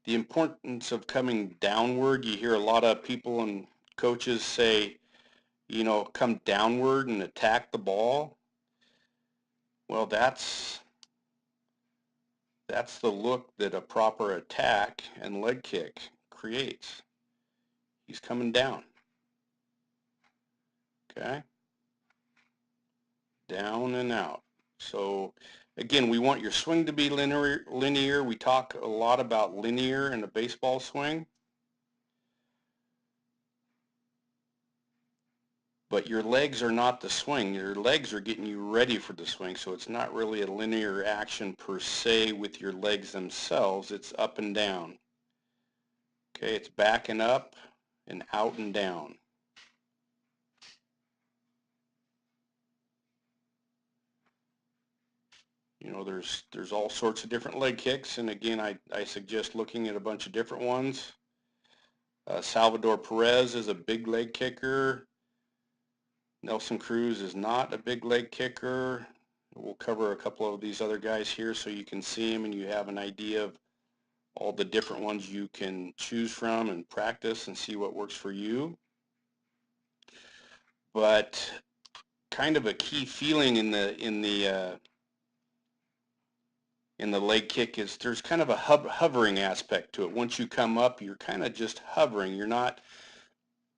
the importance of coming downward. You hear a lot of people and coaches say, come downward and attack the ball. Well, that's the look that a proper attack and leg kick creates. He's coming down. Okay? Down and out. So again, we want your swing to be linear. We talk a lot about linear in a baseball swing. But your legs are not the swing. Your legs are getting you ready for the swing. So it's not really a linear action per se with your legs themselves. It's up and down. Okay, it's back and up and out and down. You know, there's all sorts of different leg kicks, and again, I suggest looking at a bunch of different ones. Salvador Perez is a big leg kicker. Nelson Cruz is not a big leg kicker. We'll cover a couple of these other guys here so you can see them and you have an idea of all the different ones you can choose from and practice and see what works for you. But kind of a key feeling in the leg kick is there's kind of a hovering aspect to it. Once you come up, you're kind of just hovering. You're not,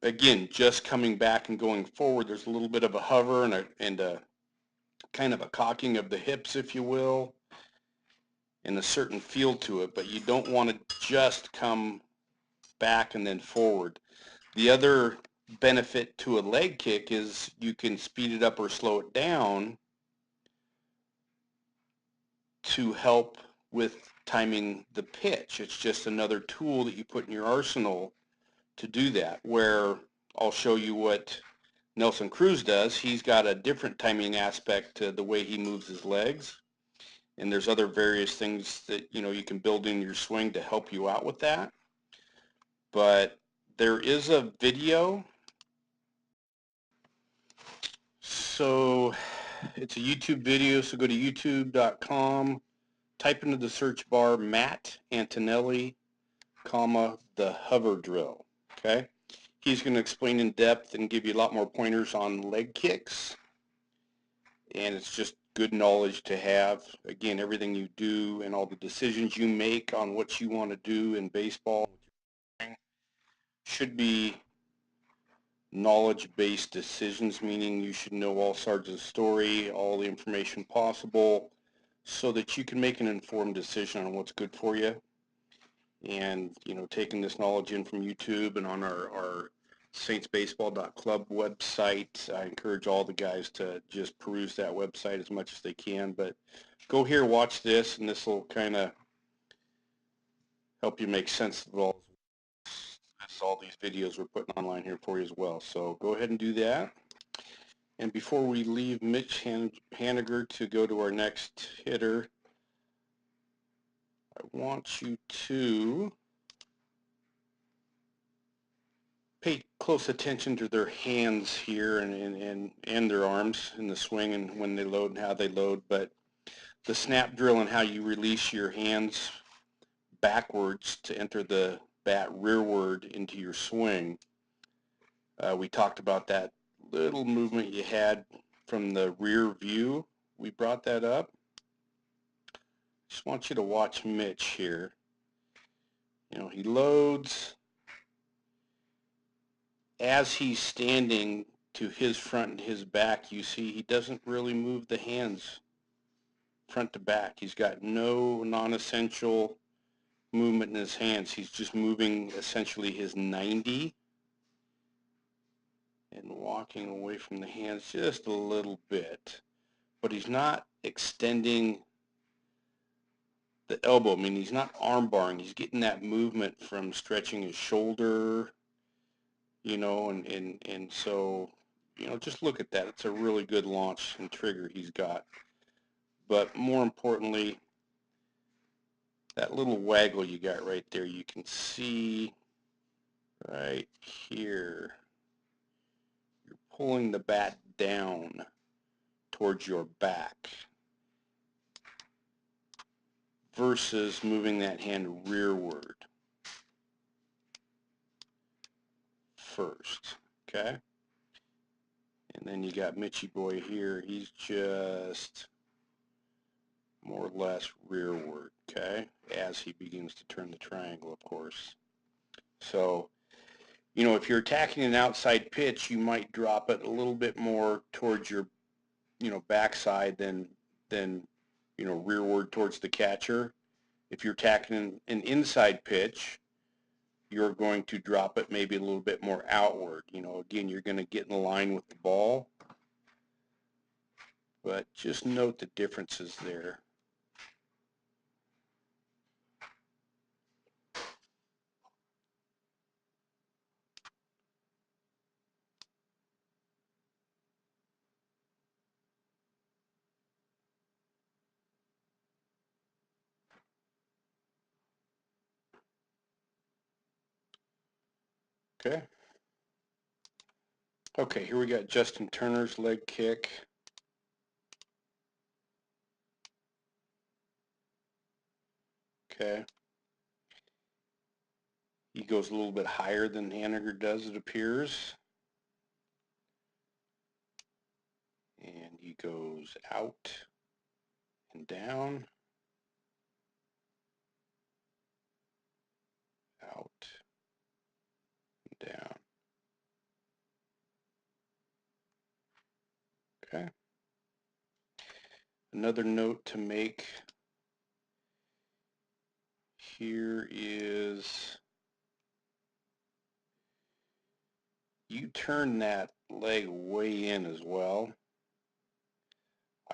again, just coming back and going forward. There's a little bit of a hover and a kind of a cocking of the hips, if you will, and a certain feel to it, but you don't want to just come back and then forward. The other benefit to a leg kick is you can speed it up or slow it down to help with timing the pitch. It's just another tool that you put in your arsenal to do that, where I'll show you what Nelson Cruz does. He's got a different timing aspect to the way he moves his legs. And there's other various things that, you know, you can build in your swing to help you out with that. But there is a video. So it's a YouTube video, so go to youtube.com, type into the search bar Matt Antonelli, comma, the hover drill, okay? He's going to explain in depth and give you a lot more pointers on leg kicks, and it's just good knowledge to have. Again, everything you do and all the decisions you make on what you want to do in baseball should be knowledge-based decisions, meaning you should know all sides of the story, all the information possible, so that you can make an informed decision on what's good for you. And, you know, taking this knowledge in from YouTube and on our saintsbaseball.club website, I encourage all the guys to just peruse that website as much as they can. But go here, watch this, and this will kind of help you make sense of all these videos we're putting online here for you as well. So go ahead and do that. And before we leave Mitch Haniger to go to our next hitter, I want you to pay close attention to their hands here and their arms in the swing and when they load and how they load. But the snap drill and how you release your hands backwards to enter the bat rearward into your swing. We talked about that little movement you had from the rear view. We brought that up. Just want you to watch Mitch here. You know, he loads. As he's standing to his front and his back, you see he doesn't really move the hands front to back. He's got no non-essential movement in his hands. He's just moving essentially his 90 and walking away from the hands just a little bit. But he's not extending the elbow. I mean, he's not arm barring. He's getting that movement from stretching his shoulder, you know, and so, you know, just look at that. It's a really good launch and trigger he's got. But more importantly, that little waggle you got right there, you can see right here, you're pulling the bat down towards your back versus moving that hand rearward first, okay? And then you got Mitchy Boy here. He's just more or less rearward, okay? As he begins to turn the triangle, of course. So, you know, if you're attacking an outside pitch, you might drop it a little bit more towards your, you know, backside than you know, rearward towards the catcher. If you're attacking an inside pitch, you're going to drop it maybe a little bit more outward. You know, again, you're going to get in line with the ball. But just note the differences there. Okay. Okay, here we got Justin Turner's leg kick. Okay. He goes a little bit higher than Haniger does, it appears. And he goes out and down, out and down. Okay. Another note to make here is you turn that leg way in as well.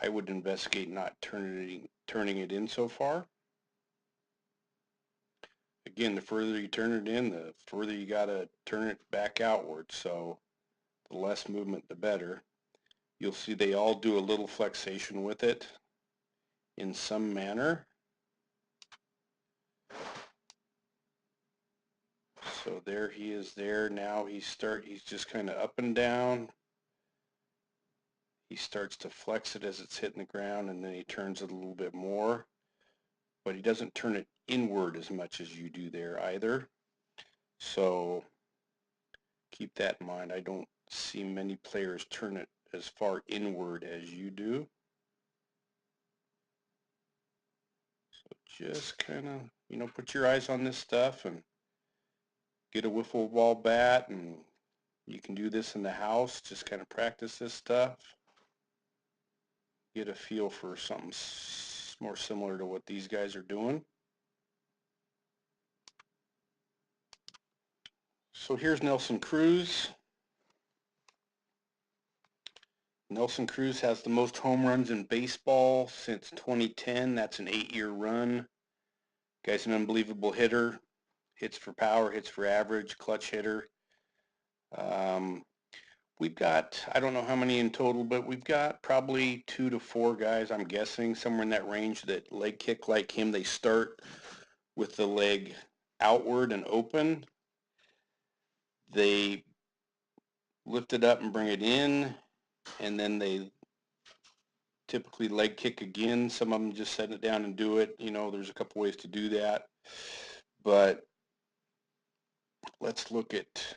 I would investigate not turning it in so far. Again, the further you turn it in, the further you got to turn it back outward. So the less movement, the better. You'll see they all do a little flexation with it in some manner. So there he is there. Now he's just kind of up and down. He starts to flex it as it's hitting the ground, and then he turns it a little bit more. But he doesn't turn it inward as much as you do there either. So keep that in mind. I don't see many players turn it as far inward as you do. So just kind of, put your eyes on this stuff and get a wiffle ball bat, and you can do this in the house. Just kind of practice this stuff. Get a feel for something more similar to what these guys are doing. So here's Nelson Cruz. Nelson Cruz has the most home runs in baseball since 2010. That's an 8-year run. Guy's an unbelievable hitter. Hits for power, hits for average, clutch hitter. We've got, I don't know how many in total, but we've got probably 2 to 4 guys, I'm guessing, somewhere in that range that leg kick like him. They start with the leg outward and open. They lift it up and bring it in, and then they typically leg kick again. Some of them just set it down and do it. There's a couple ways to do that. But let's look at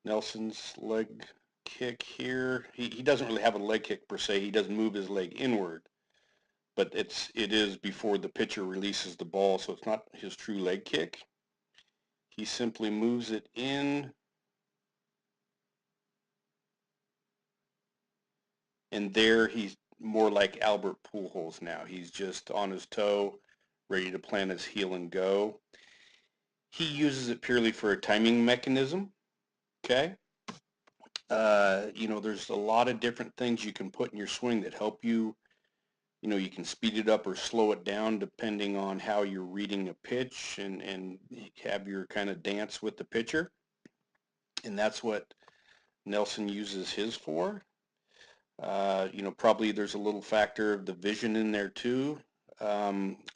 Nelson's leg kick here. He doesn't really have a leg kick per se. He doesn't move his leg inward, but it is before the pitcher releases the ball, so it's not his true leg kick. He simply moves it in, and there he's more like Albert Pujols now. He's just on his toe, ready to plant his heel and go. He uses it purely for a timing mechanism, okay? There's a lot of different things you can put in your swing that help you. You can speed it up or slow it down depending on how you're reading a pitch and have your kind of dance with the pitcher. And that's what Nelson uses his for. Probably there's a little factor of the vision in there too.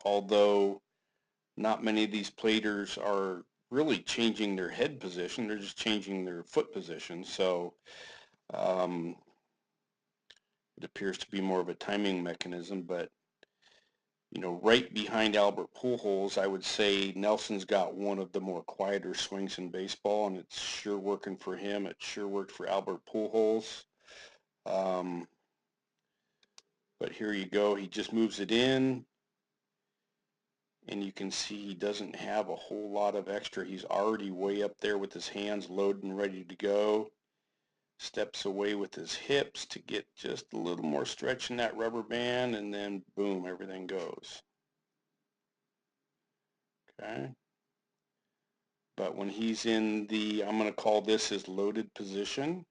Although not many of these platers are really changing their head position. They're just changing their foot position. So it appears to be more of a timing mechanism, but right behind Albert Pujols, I would say Nelson's got one of the more quieter swings in baseball, and it's sure working for him. It sure worked for Albert Pujols. But here you go. He just moves it in, and you can see he doesn't have a whole lot of extra. He's already way up there with his hands loaded and ready to go. Steps away with his hips to get just a little more stretch in that rubber band, and then boom, everything goes. Okay. But when he's in the, I'm going to call this his loaded position.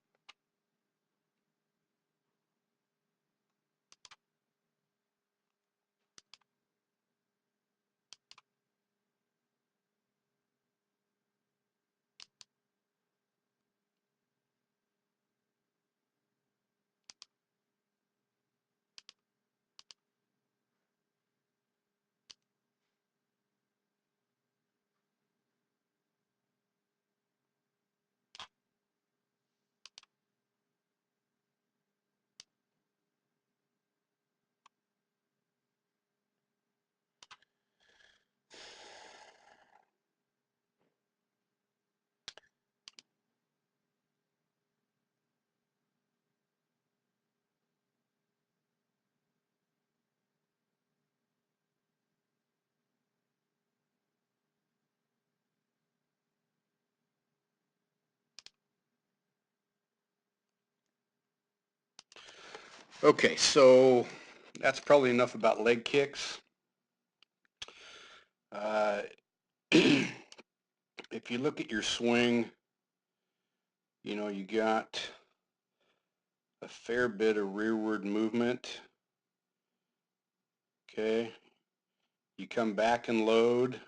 Okay, so that's probably enough about leg kicks. Uh, if you look at your swing, you got a fair bit of rearward movement. Okay, you come back and load,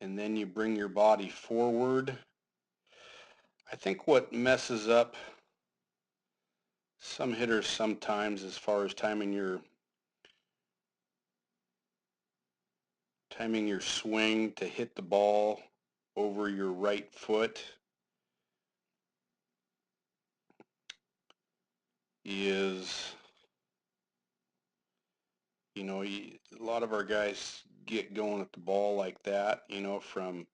and then you bring your body forward. I think what messes up some hitters sometimes as far as timing your swing to hit the ball over your right foot is, a lot of our guys get going at the ball like that, from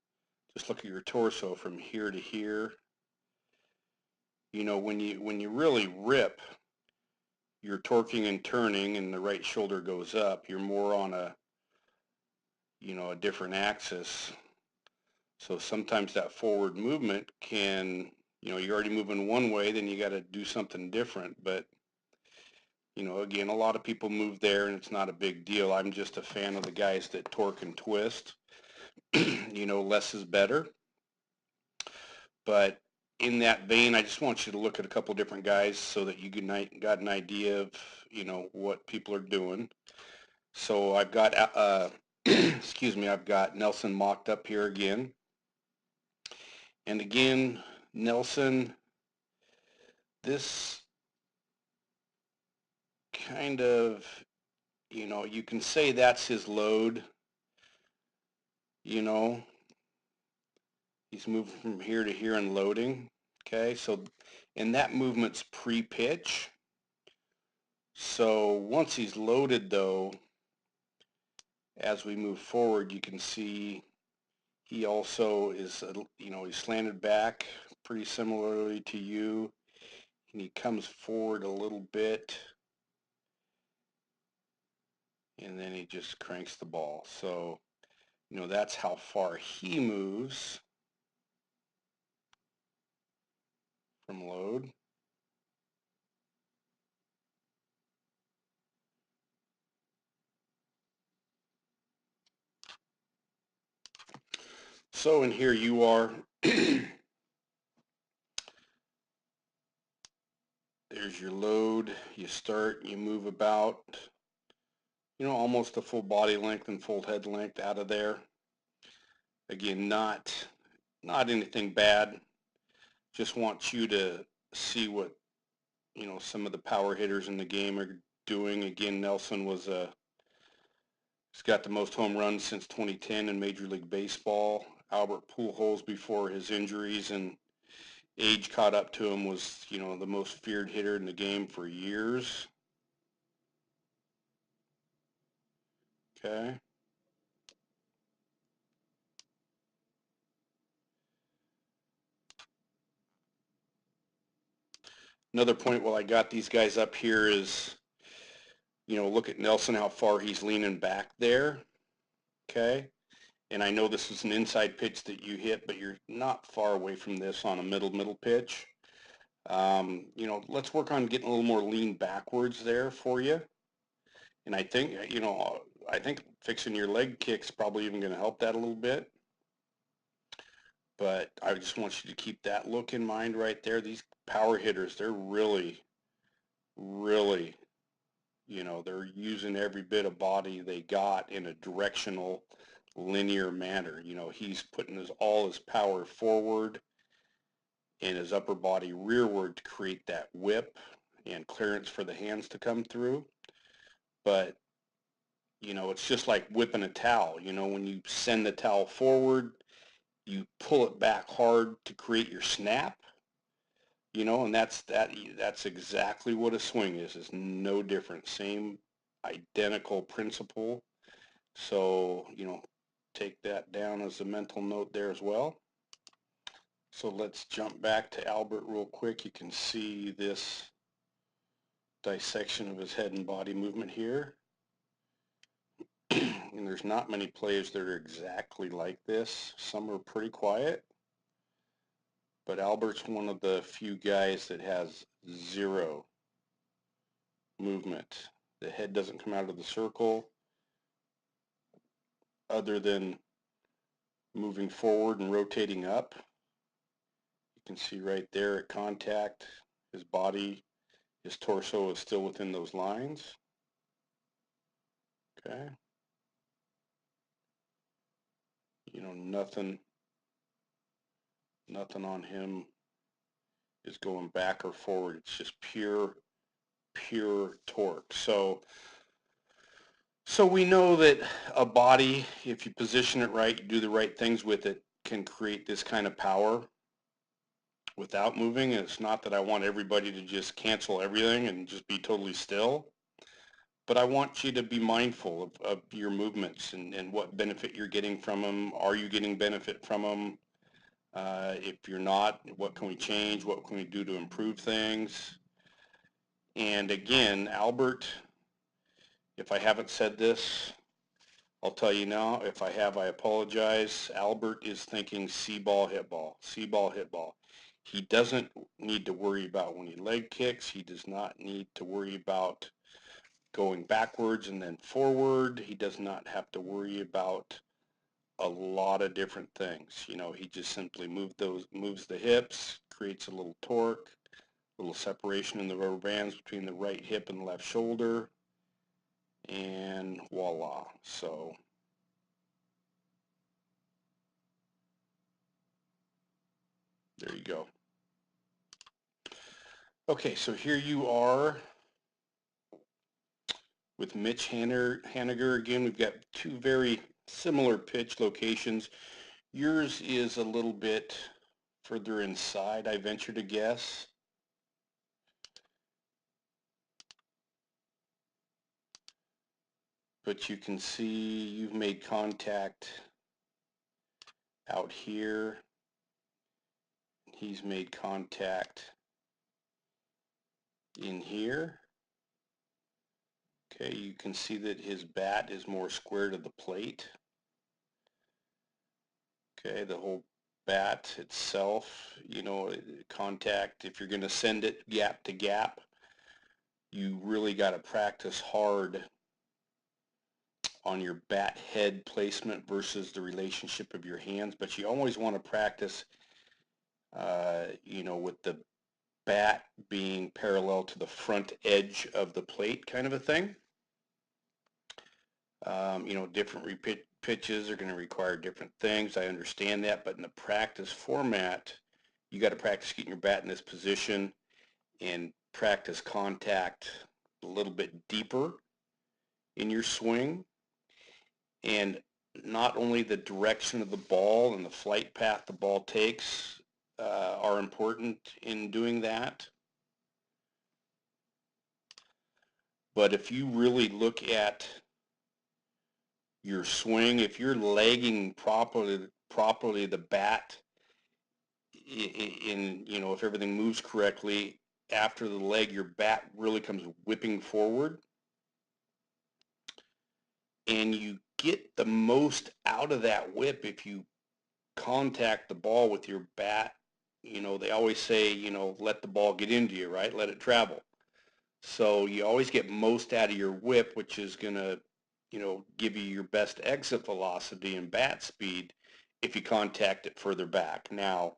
just look at your torso from here to here. When you really rip, you're torquing and turning and the right shoulder goes up. You're more on a different axis. So sometimes that forward movement can, you're already moving one way, then you got to do something different. But, again, a lot of people move there and it's not a big deal. I'm just a fan of the guys that torque and twist. Less is better. But in that vein, I just want you to look at a couple different guys so that you got an idea of, what people are doing. So I've got, excuse me, I've got Nelson mocked up here again. And again, Nelson, this kind of, you can say that's his load, you know, he's moving from here to here and loading. Okay, so, and that movement's pre-pitch. So once he's loaded though, as we move forward, you can see he also is, he's slanted back pretty similarly to you, and he comes forward a little bit, and then he just cranks the ball. So, that's how far he moves from load. So, and here you are. There's your load. You start, you move about, almost a full body length and full head length out of there. Again, not anything bad. Just want you to see what, some of the power hitters in the game are doing. Again, Nelson he's got the most home runs since 2010 in Major League Baseball. Albert Pujols, before his injuries and age caught up to him, was, the most feared hitter in the game for years. Okay. Another point while I got these guys up here is, look at Nelson, how far he's leaning back there. Okay. And I know this is an inside pitch that you hit, but you're not far away from this on a middle pitch. Let's work on getting a little more lean backwards there for you. And I think fixing your leg kick's probably even going to help that a little bit. But I just want you to keep that look in mind right there. These power hitters, they're really, really, they're using every bit of body they got in a directional, linear manner. He's putting all his power forward and his upper body rearward to create that whip and clearance for the hands to come through. But, it's just like whipping a towel. When you send the towel forward, you pull it back hard to create your snap, and that's exactly what a swing is. It's no different. Same identical principle. So, take that down as a mental note there as well. So let's jump back to Albert real quick. You can see this dissection of his head and body movement here. And there's not many players that are exactly like this. Some are pretty quiet. But Albert's one of the few guys that has zero movement. The head doesn't come out of the circle other than moving forward and rotating up. You can see right there at contact, his body, his torso is still within those lines. Okay. You know, nothing on him is going back or forward. It's just pure torque. So we know that a body, if you position it right, you do the right things with it, can create this kind of power without moving. And it's not that I want everybody to just cancel everything and just be totally still, but I want you to be mindful of your movements and what benefit you're getting from them. Are you getting benefit from them? If you're not, what can we change? What can we do to improve things? And again, Albert, if I haven't said this, I'll tell you now. If I have, I apologize. Albert is thinking see-ball, hit ball, see-ball, hit ball. He doesn't need to worry about when he leg kicks. He does not need to worry about going backwards and then forward. He does not have to worry about a lot of different things. You know, he just simply moves the hips, creates a little torque, a little separation in the rubber bands between the right hip and the left shoulder, and voila. So there you go. Okay, so here you are with Mitch Haniger. Again, we've got two very similar pitch locations. Yours is a little bit further inside, I venture to guess. But you can see you've made contact out here. He's made contact in here. Okay, you can see that his bat is more square to the plate. Okay, the whole bat itself, you know, contact, if you're going to send it gap to gap, you really got to practice hard on your bat head placement versus the relationship of your hands. But you always want to practice, you know, with the bat being parallel to the front edge of the plate kind of a thing. You know, different pitches are going to require different things. I understand that, but in the practice format, you got to practice getting your bat in this position and practice contact a little bit deeper in your swing. And not only the direction of the ball and the flight path the ball takes are important in doing that, but if you really look at your swing, if you're legging properly the bat in, you know, if everything moves correctly, after the leg, your bat really comes whipping forward, and you get the most out of that whip if you contact the ball with your bat. You know, they always say, you know, let the ball get into you, right? Let it travel. So you always get most out of your whip, which is going to, you know, give you your best exit velocity and bat speed if you contact it further back. Now,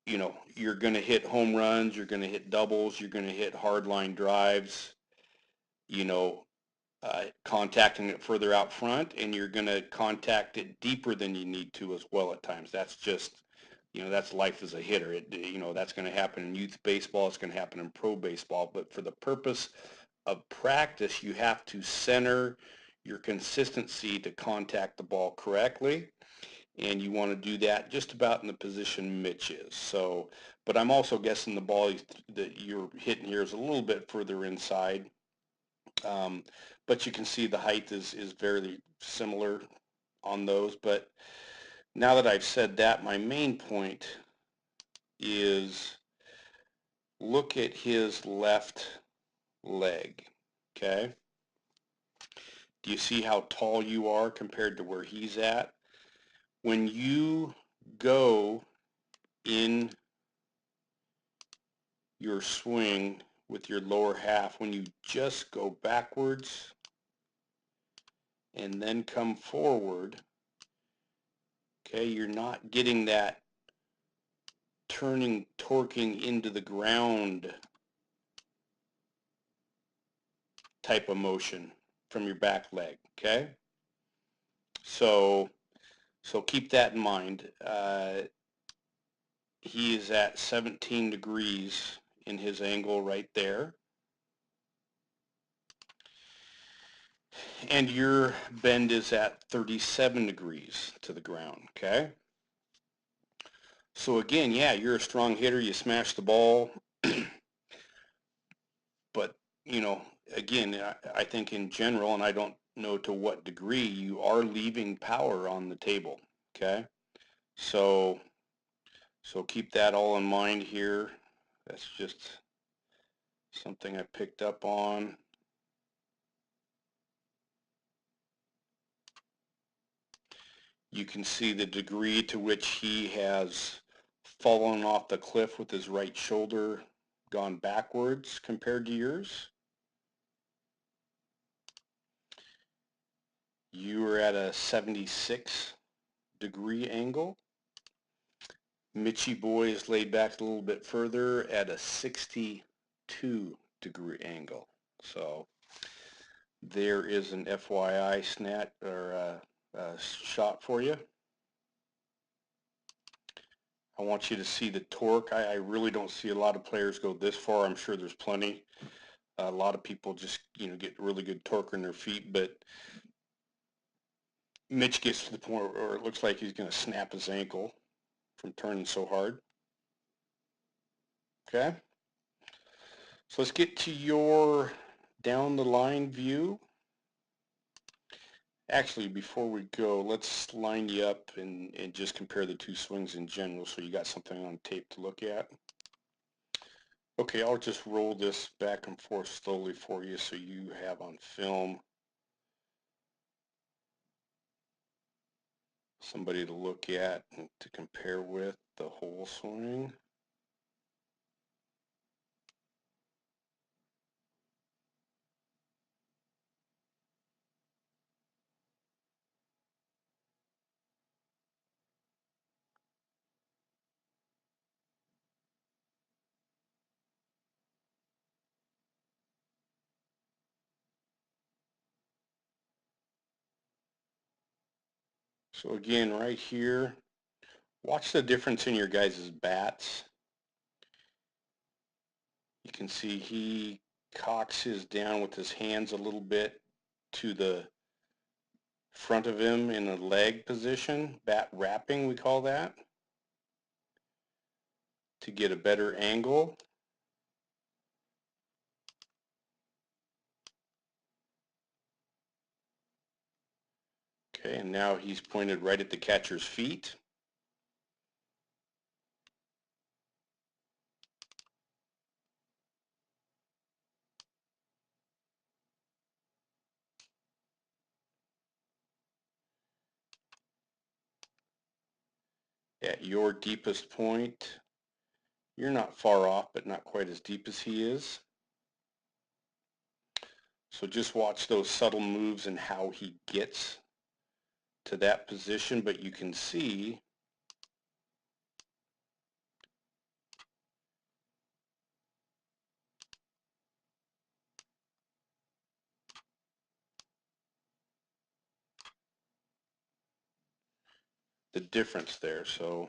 you know, you're going to hit home runs, you're going to hit doubles, you're going to hit hard line drives, you know, contacting it further out front, and you're going to contact it deeper than you need to as well at times. That's just, you know, that's life as a hitter. You know, that's going to happen in youth baseball. It's going to happen in pro baseball. But for the purpose of practice, you have to center your consistency to contact the ball correctly. And you want to do that just about in the position Mitch is. So, but I'm also guessing the ball that you're hitting here is a little bit further inside. But you can see the height is very similar on those. But now that I've said that, my main point is look at his left leg, okay? Do you see how tall you are compared to where he's at? When you go in your swing with your lower half, when you just go backwards and then come forward, okay, you're not getting that turning, torquing into the ground type of motion from your back leg, okay? So keep that in mind. He is at 17 degrees in his angle right there. And your bend is at 37 degrees to the ground, okay? So again, yeah, you're a strong hitter, you smash the ball, but, you know, again, I think in general, and I don't know to what degree, you are leaving power on the table, okay? So keep that all in mind here. That's just something I picked up on. You can see the degree to which he has fallen off the cliff with his right shoulder gone backwards compared to yours. You are at a 76 degree angle. Mitchy boy is laid back a little bit further at a 62 degree angle. So there is an FYI snap or shot for you. I want you to see the torque. I really don't see a lot of players go this far. I'm sure there's plenty. A lot of people just, you know, get really good torque in their feet, but Mitch gets to the point where it looks like he's going to snap his ankle from turning so hard. Okay. So let's get to your down the line view. Actually, before we go, let's line you up and just compare the two swings in general so you got something on tape to look at. Okay, I'll just roll this back and forth slowly for you so you have on film somebody to look at and to compare with the whole swing. So again, right here, watch the difference in your guys' bats. You can see he cocks his down with his hands a little bit to the front of him in a leg position, bat wrapping we call that, to get a better angle. Okay, and now he's pointed right at the catcher's feet. At your deepest point, you're not far off, but not quite as deep as he is. So just watch those subtle moves and how he gets to that position, but you can see the difference there. So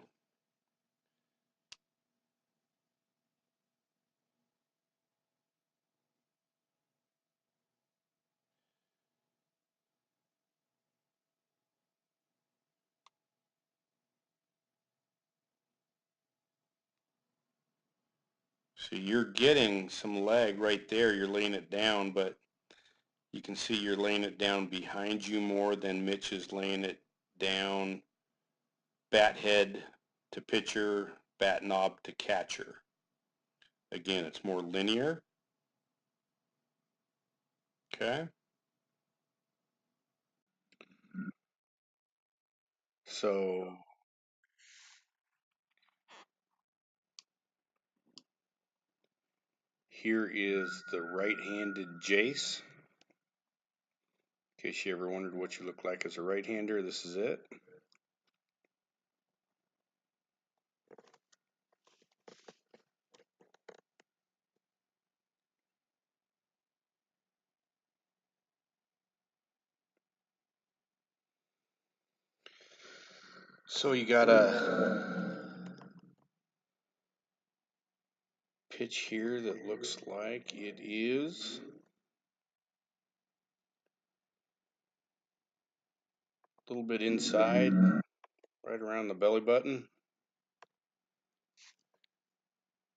you're getting some leg right there. You're laying it down, but you can see you're laying it down behind you more than Mitch is laying it down bat head to pitcher, bat knob to catcher. Again, it's more linear. Okay. So Here is the right-handed Jase. In case you ever wondered what you look like as a right-hander, this is it. So you got a pitch here that looks like it is a little bit inside, right around the belly button.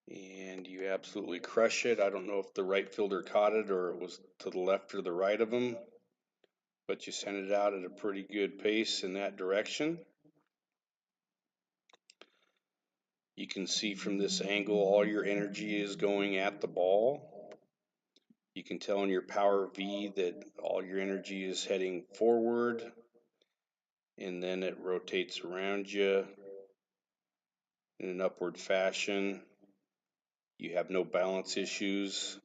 And you absolutely crush it. I don't know if the right fielder caught it or it was to the left or the right of him, but you sent it out at a pretty good pace in that direction. You can see from this angle all your energy is going at the ball. You can tell in your power V that all your energy is heading forward, and then it rotates around you in an upward fashion. You have no balance issues.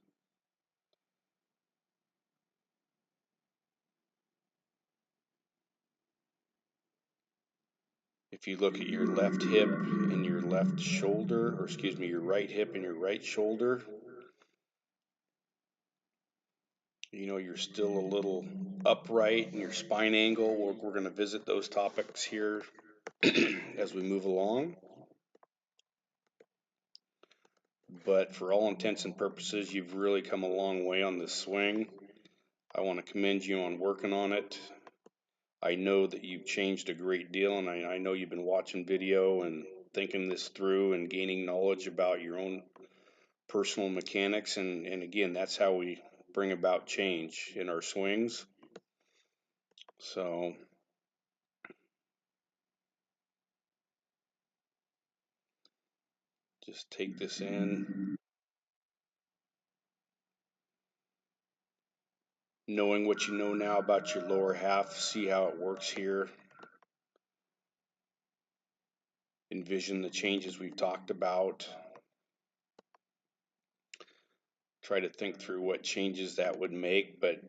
If you look at your left hip and your left shoulder, or excuse me, your right hip and your right shoulder, you're still a little upright in your spine angle. We're going to visit those topics here as we move along. But for all intents and purposes, you've really come a long way on this swing. I want to commend you on working on it. I know that you've changed a great deal, and I know you've been watching video and thinking this through and gaining knowledge about your own personal mechanics. And again, that's how we bring about change in our swings. So just take this in, knowing what you know now about your lower half, see how it works here. Envision the changes we've talked about. Try to think through what changes that would make, but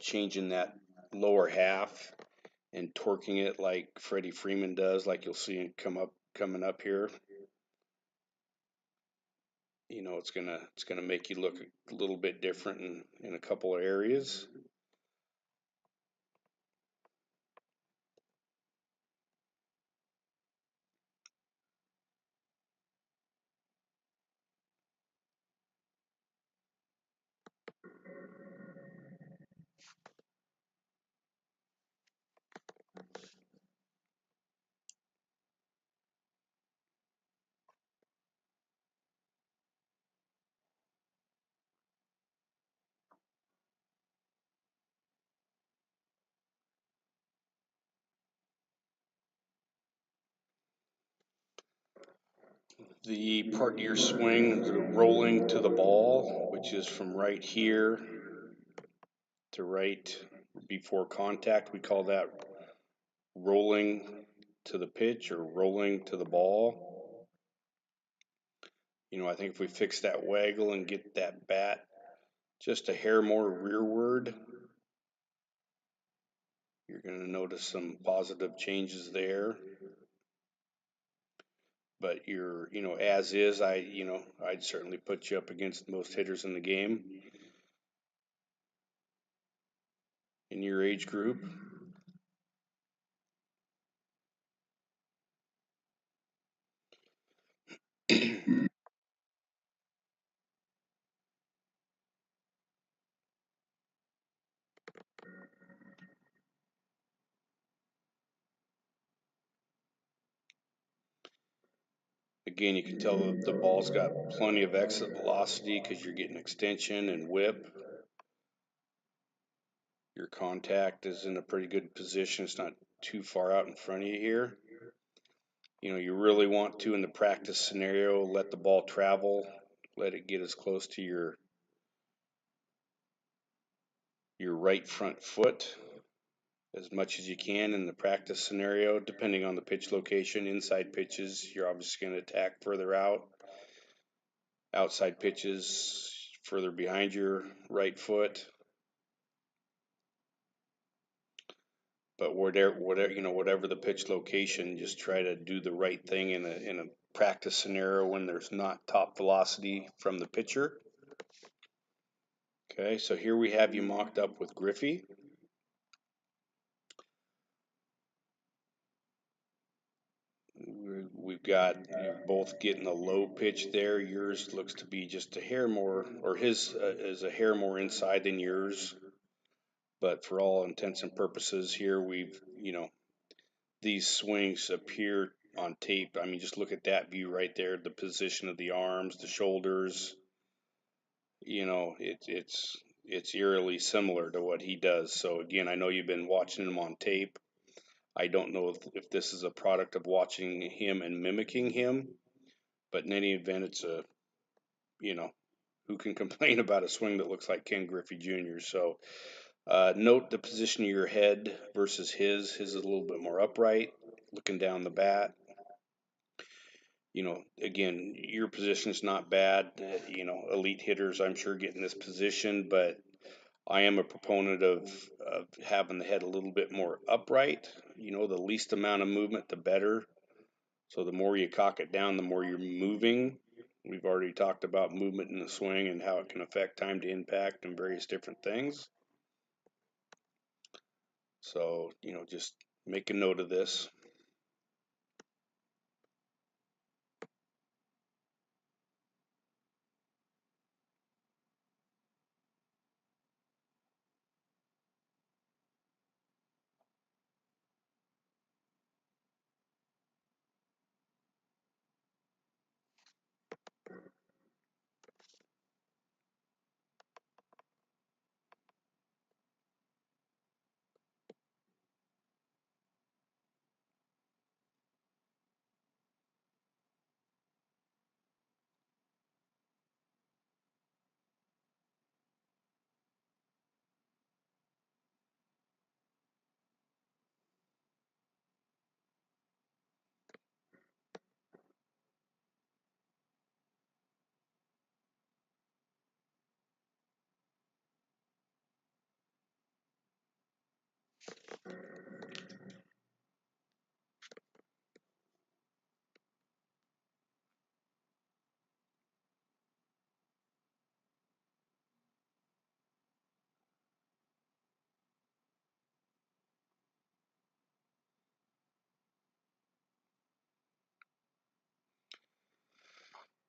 changing that lower half and torquing it like Freddie Freeman does, like you'll see coming up here. It's gonna make you look a little bit different in a couple of areas. The part of your swing, the rolling to the ball, which is from right here to right before contact, we call that rolling to the pitch or rolling to the ball. I think if we fix that waggle and get that bat just a hair more rearward, you're going to notice some positive changes there. But as is, I'd certainly put you up against most hitters in the game in your age group. Again, you can tell that the ball's got plenty of exit velocity because you're getting extension and whip. Your contact is in a pretty good position. It's not too far out in front of you here. You really want to, in the practice scenario, let the ball travel, let it get as close to your right front foot as much as you can in the practice scenario. Depending on the pitch location, inside pitches, you're obviously going to attack further out. Outside pitches, further behind your right foot. But whatever the pitch location, just try to do the right thing in a practice scenario when there's not top velocity from the pitcher. Okay, so here we have you mocked up with Griffey. We've got you both getting a low pitch there. Yours looks to be just a hair more, or his is a hair more inside than yours. But for all intents and purposes here, these swings appear on tape. I mean, just look at that view right there, the position of the arms, the shoulders. It's eerily similar to what he does. So again, I know you've been watching him on tape. I don't know if this is a product of watching him and mimicking him, but in any event, it's you know, who can complain about a swing that looks like Ken Griffey Jr.? So note the position of your head versus his. His is a little bit more upright, looking down the bat. Again, your position is not bad. Elite hitters, I'm sure, get in this position, but I am a proponent of having the head a little bit more upright. The least amount of movement, the better. So the more you cock it down, the more you're moving. We've already talked about movement in the swing and how it can affect time to impact and various different things. So, just make a note of this.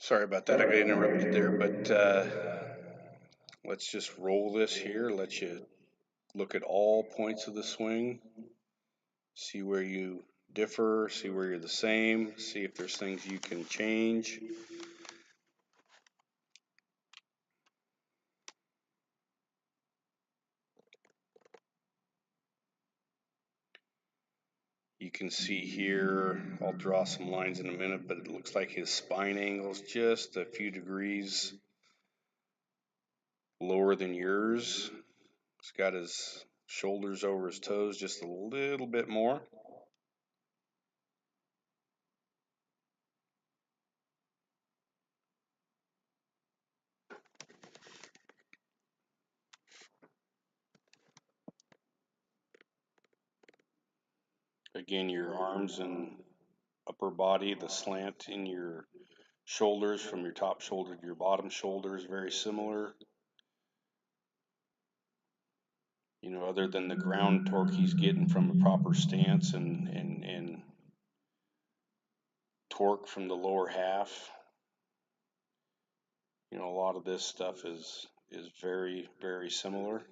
Sorry about that. I got interrupted there, but let's just roll this here. Let you look at all points of the swing, see where you differ, see where you're the same, see if there's things you can change. You can see here, I'll draw some lines in a minute, but it looks like his spine angle is just a few degrees lower than yours. He's got his shoulders over his toes just a little bit more. Again, your arms and upper body, the slant in your shoulders from your top shoulder to your bottom shoulder is very similar. Other than the ground torque he's getting from a proper stance and torque from the lower half. A lot of this stuff is very, very similar.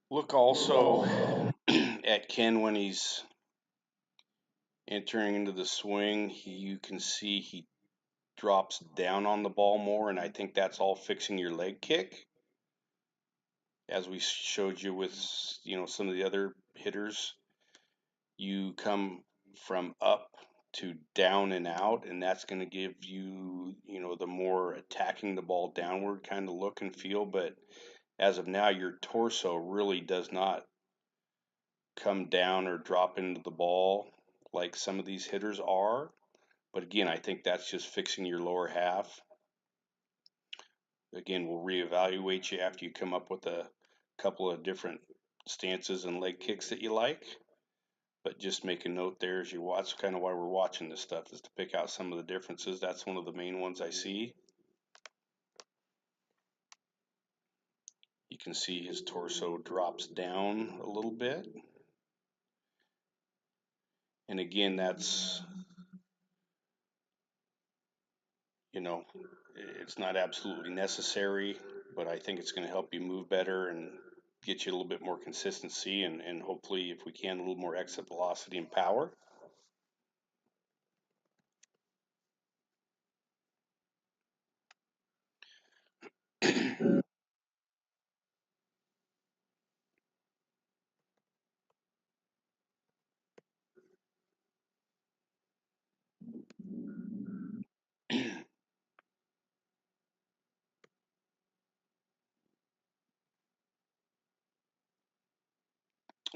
Look also at Ken when he's entering into the swing. You can see he drops down on the ball more, and I think that's all fixing your leg kick. As we showed you with some of the other hitters, you come from up to down and out, and that's going to give you the more attacking the ball downward kind of look and feel. But as of now, your torso really does not come down or drop into the ball like some of these hitters are. But again, I think that's just fixing your lower half. Again, we'll reevaluate you after you come up with a couple of different stances and leg kicks that you like. But just make a note there as you watch, kind of why we're watching this stuff, is to pick out some of the differences. That's one of the main ones I see. You can see his torso drops down a little bit. And again, that's, it's not absolutely necessary, but I think it's going to help you move better and get you a little bit more consistency and hopefully, if we can, a little more exit velocity and power.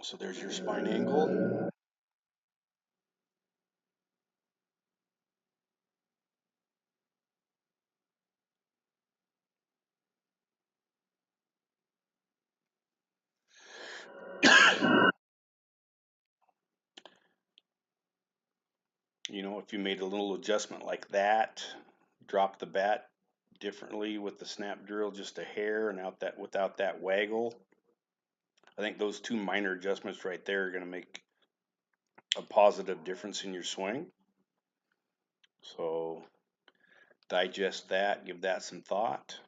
So there's your spine angle. If you made a little adjustment like that, drop the bat differently with the snap drill just a hair and without that waggle, I think those two minor adjustments right there are going to make a positive difference in your swing. So digest that, give that some thought.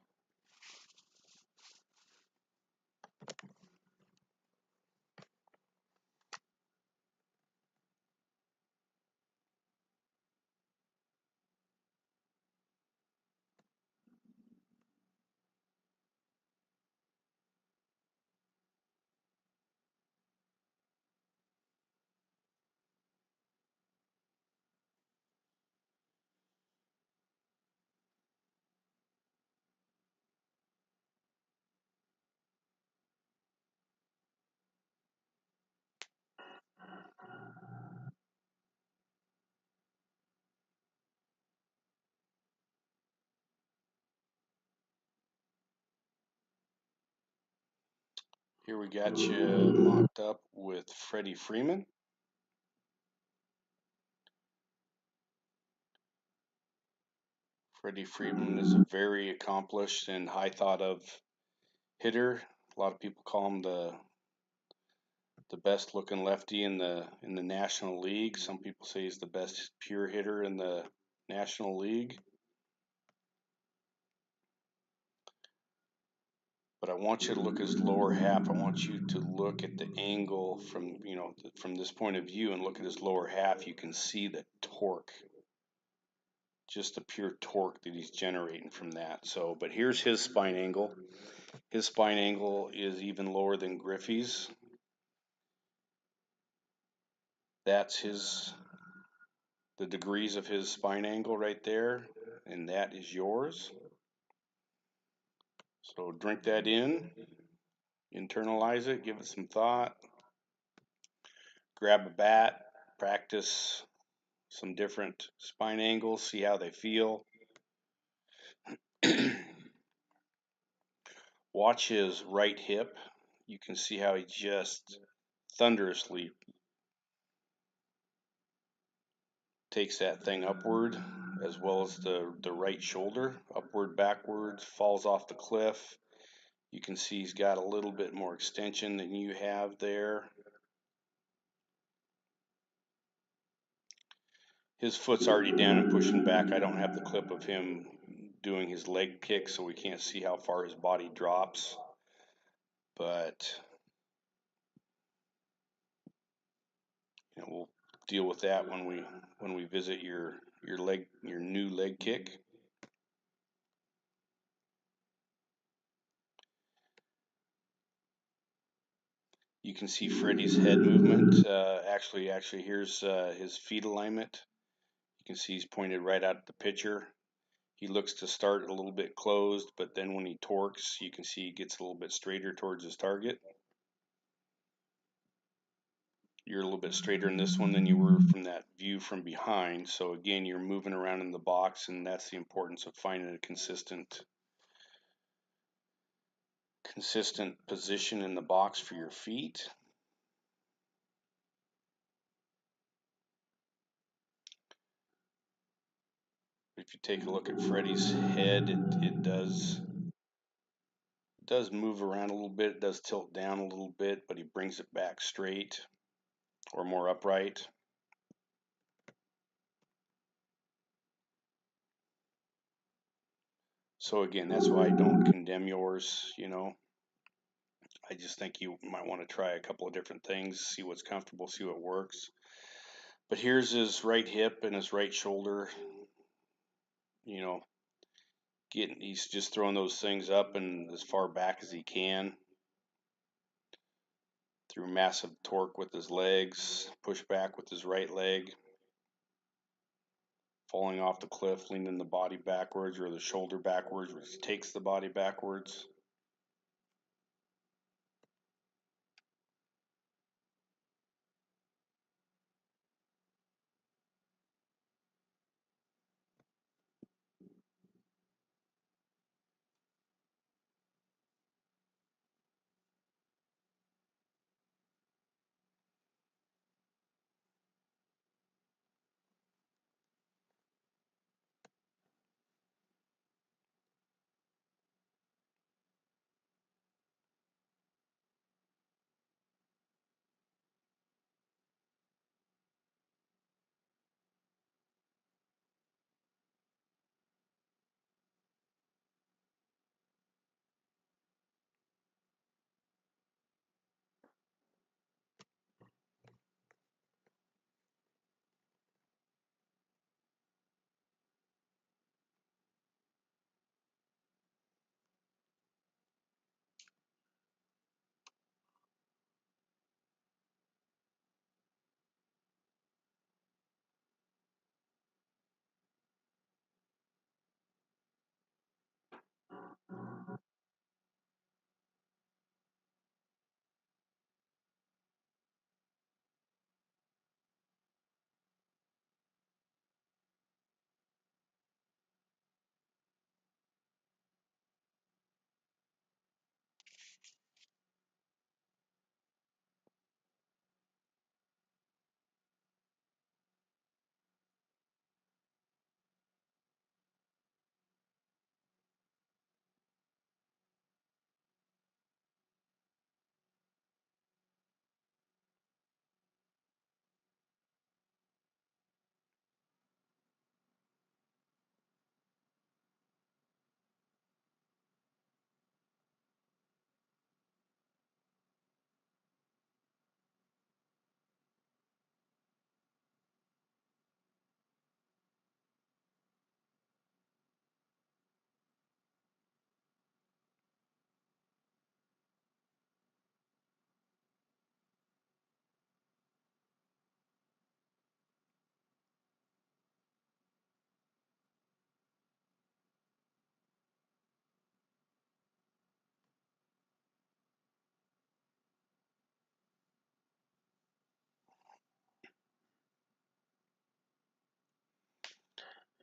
Here we got you mocked up with Freddie Freeman. Freddie Freeman is a very accomplished and high thought of hitter. A lot of people call him the best looking lefty in the National League. Some people say he's the best pure hitter in the National League. But I want you to look at his lower half. I want you to look at the angle from this point of view and look at his lower half. You can see the torque, just the pure torque that he's generating from that. So, but here's his spine angle. His spine angle is even lower than Griffey's. That's the degrees of his spine angle right there, and that is yours. So drink that in, internalize it, give it some thought, grab a bat, practice some different spine angles, see how they feel. Watch his right hip. You can see how he just thunderously takes that thing upward, as well as the right shoulder, upward, backwards, falls off the cliff. You can see he's got a little bit more extension than you have there. His foot's already down and pushing back. I don't have the clip of him doing his leg kick, so we can't see how far his body drops. But we'll deal with that when we visit your new leg kick. You can see Freddie's head movement. Actually, here's his feet alignment. You can see he's pointed right at the pitcher. He looks to start a little bit closed, but then when he torques, you can see he gets a little bit straighter towards his target. You're a little bit straighter in this one than you were from that view from behind. So again, you're moving around in the box, and that's the importance of finding a consistent position in the box for your feet. If you take a look at Freddie's head, it does move around a little bit. It does tilt down a little bit, but he brings it back straight or more upright. So again, that's why I don't condemn yours, I just think you might want to try a couple of different things, see what's comfortable, see what works. But here's his right hip and his right shoulder. You know, he's just throwing those things up and as far back as he can through massive torque with his legs, push back with his right leg, falling off the cliff, leaning the body backwards or the shoulder backwards, which takes the body backwards.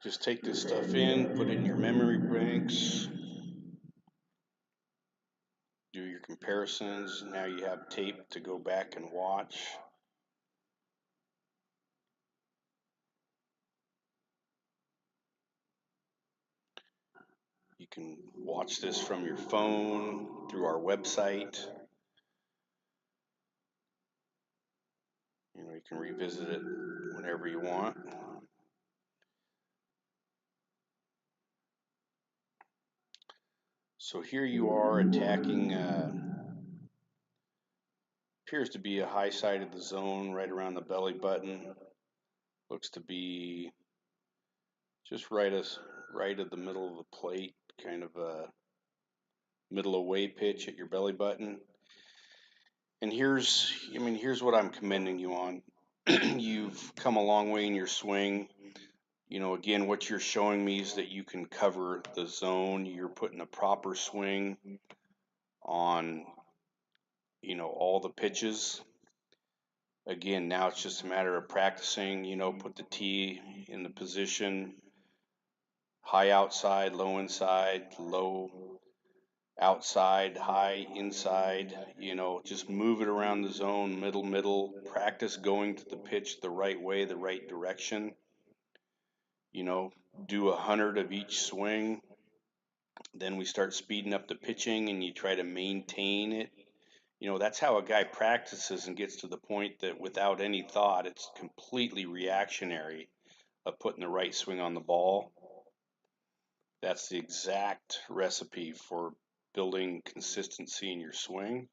Just take this stuff in, put it in your memory banks, do your comparisons. Now you have tape to go back and watch. You can watch this from your phone, through our website. You can revisit it whenever you want. So here you are attacking appears to be a high side of the zone right around the belly button. Looks to be just right at the middle of the plate, kind of a middle away pitch at your belly button. And here's what I'm commending you on. You've come a long way in your swing. Again, what you're showing me is that you can cover the zone. You're putting a proper swing on, all the pitches. Again, now it's just a matter of practicing, put the tee in the position, high outside, low inside, low outside, high inside, just move it around the zone, middle, practice going to the pitch the right way, the right direction, do 100 of each swing. Then we start speeding up the pitching and you try to maintain it. That's how a guy practices and gets to the point that without any thought, it's completely reactionary of putting the right swing on the ball. That's the exact recipe for building consistency in your swing.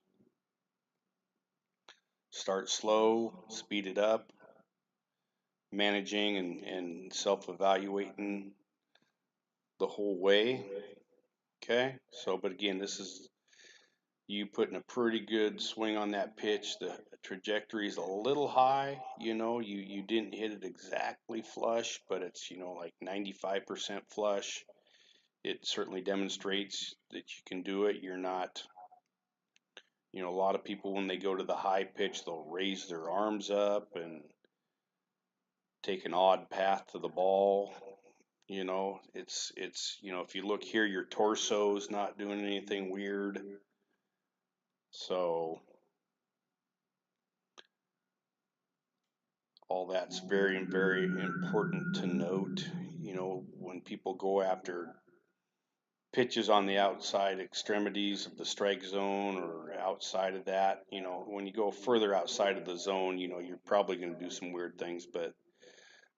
Start slow, speed it up, managing and self-evaluating the whole way. Okay, but again, this is you putting a pretty good swing on that pitch. The trajectory is a little high. You didn't hit it exactly flush, but it's like 95% flush. It certainly demonstrates that you can do it. You're not, a lot of people when they go to the high pitch, they'll raise their arms up and take an odd path to the ball. If you look here, your torso's not doing anything weird. So all that's very, very important to note. When people go after pitches on the outside extremities of the strike zone or outside of that, when you go further outside of the zone, you're probably going to do some weird things, but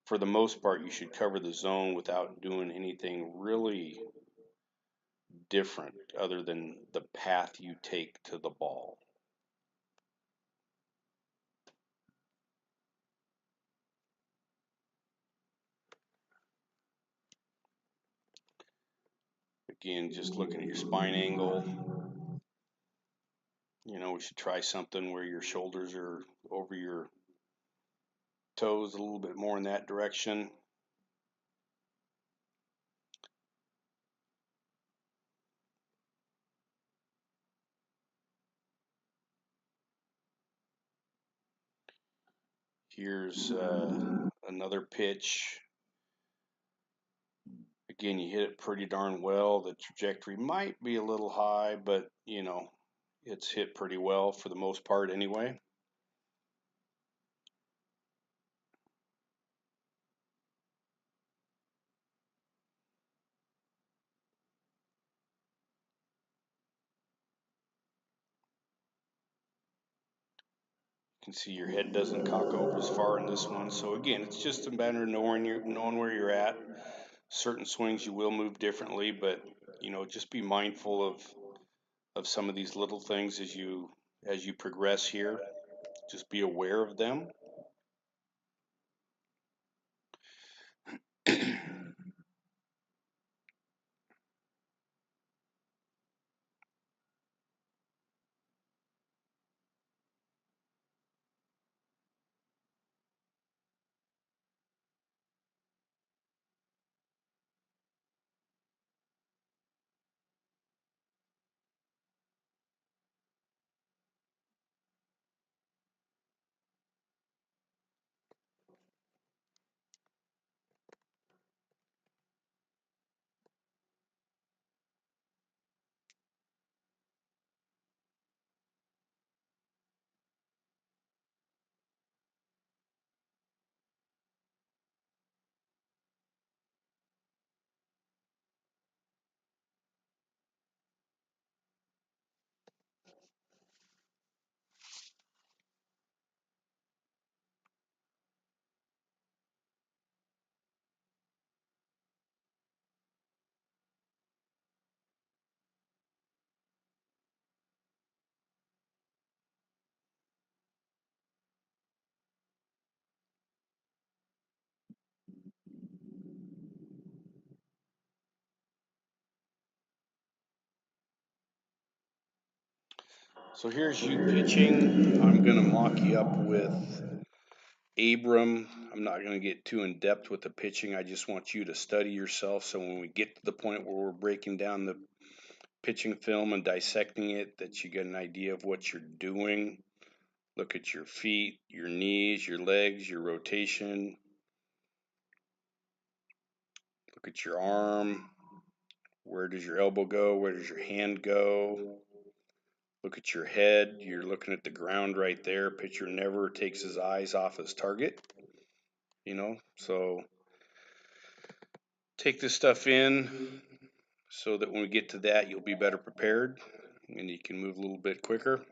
for the most part, you should cover the zone without doing anything really different other than the path you take to the ball. Again, just looking at your spine angle. We should try something where your shoulders are over your toes a little bit more in that direction. Here's another pitch. Again, you hit it pretty darn well. The trajectory might be a little high, but it's hit pretty well for the most part anyway. You can see your head doesn't cock over as far in this one. So again, it's just a matter of knowing where you're at. Certain swings you will move differently, but just be mindful of some of these little things as you progress here. Just be aware of them. So here's you pitching. I'm going to mock you up with Abram. I'm not going to get too in depth with the pitching. I just want you to study yourself. So when we get to the point where we're breaking down the pitching film and dissecting it, that you get an idea of what you're doing. Look at your feet, your knees, your legs, your rotation. Look at your arm. Where does your elbow go? Where does your hand go? Look at your head. You're looking at the ground right there. Pitcher never takes his eyes off his target. So take this stuff in so that when we get to that, you'll be better prepared and you can move a little bit quicker.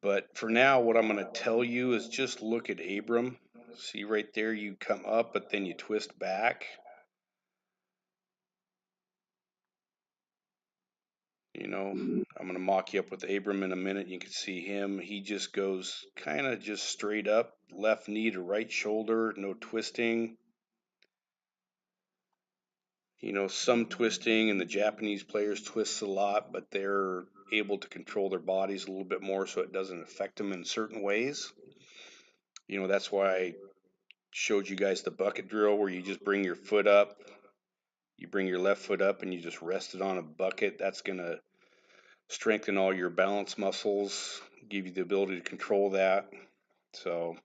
But for now, what I'm going to tell you is just look at Abram. See right there, you come up, but then you twist back. I'm going to mock you up with Abram in a minute. You can see him. He just goes kind of just straight up, left knee to right shoulder, no twisting. Some twisting, and the Japanese players twist a lot, but they're able to control their bodies a little bit more so it doesn't affect them in certain ways. That's why I showed you guys the bucket drill where you just bring your foot up. You bring your left foot up and you just rest it on a bucket. That's going to strengthen all your balance muscles, give you the ability to control that. So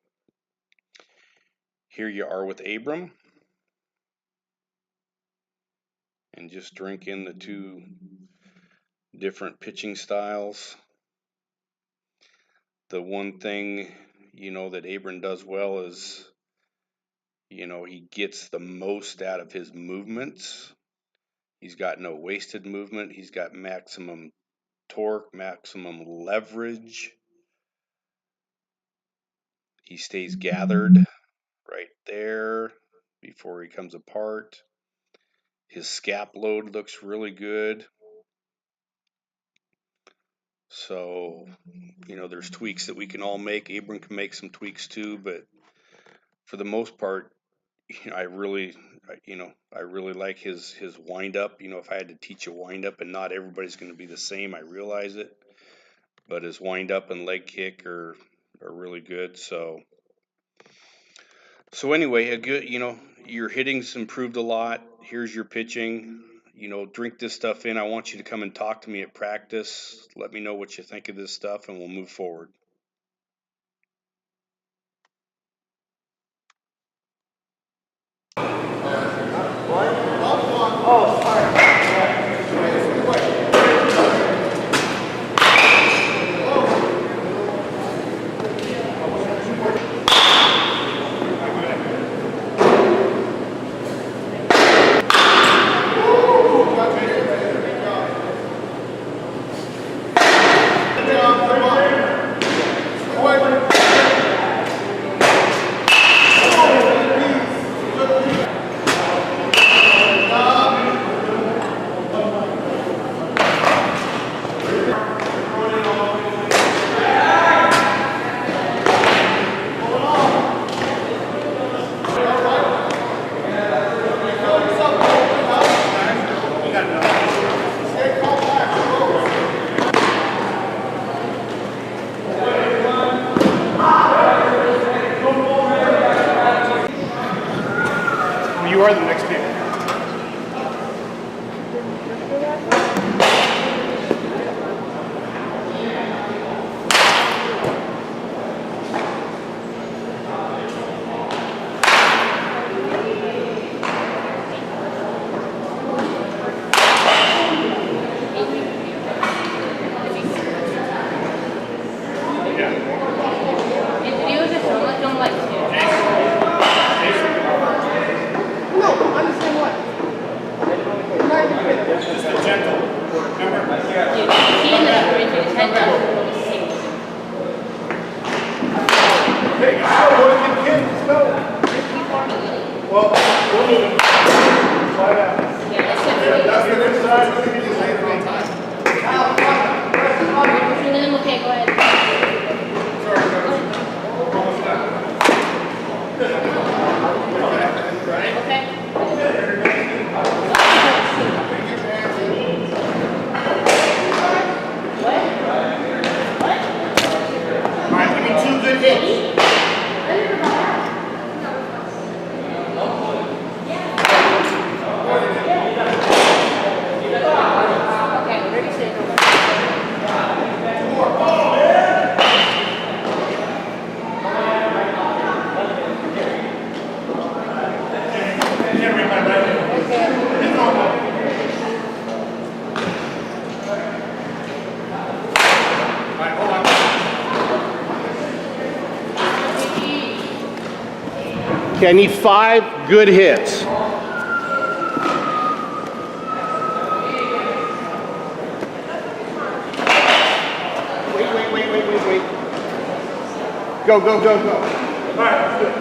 here you are with Abram. And just drink in the two different pitching styles. The one thing, that Abram does well is, he gets the most out of his movements. He's got no wasted movement. He's got maximum torque, maximum leverage. He stays gathered right there before he comes apart. His scap load looks really good. So, there's tweaks that we can all make. Abram can make some tweaks too, but for the most part, I really like his wind up. If I had to teach a wind up, and not everybody's going to be the same, I realize it, but his wind up and leg kick are really good. So anyway, a good, your hitting's improved a lot. Here's your pitching. Drink this stuff in. I want you to come and talk to me at practice. Let me know what you think of this stuff, and we'll move forward. Oh, sorry. You are the next pick. No, I'm Okay, I need 5 good hits. Wait. Go. All right, good.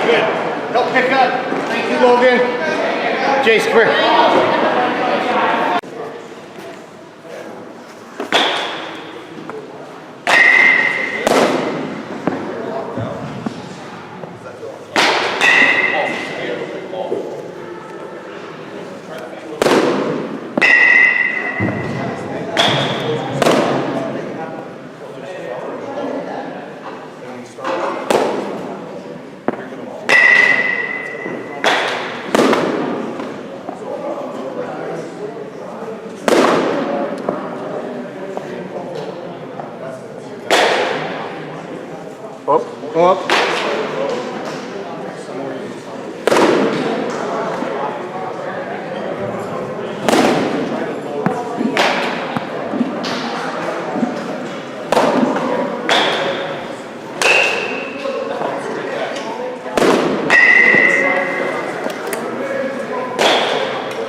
Good. Help pick up. Thank you, Logan. Jase, come here. Go up.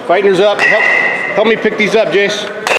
Fighter's up. Help me pick these up, Jase.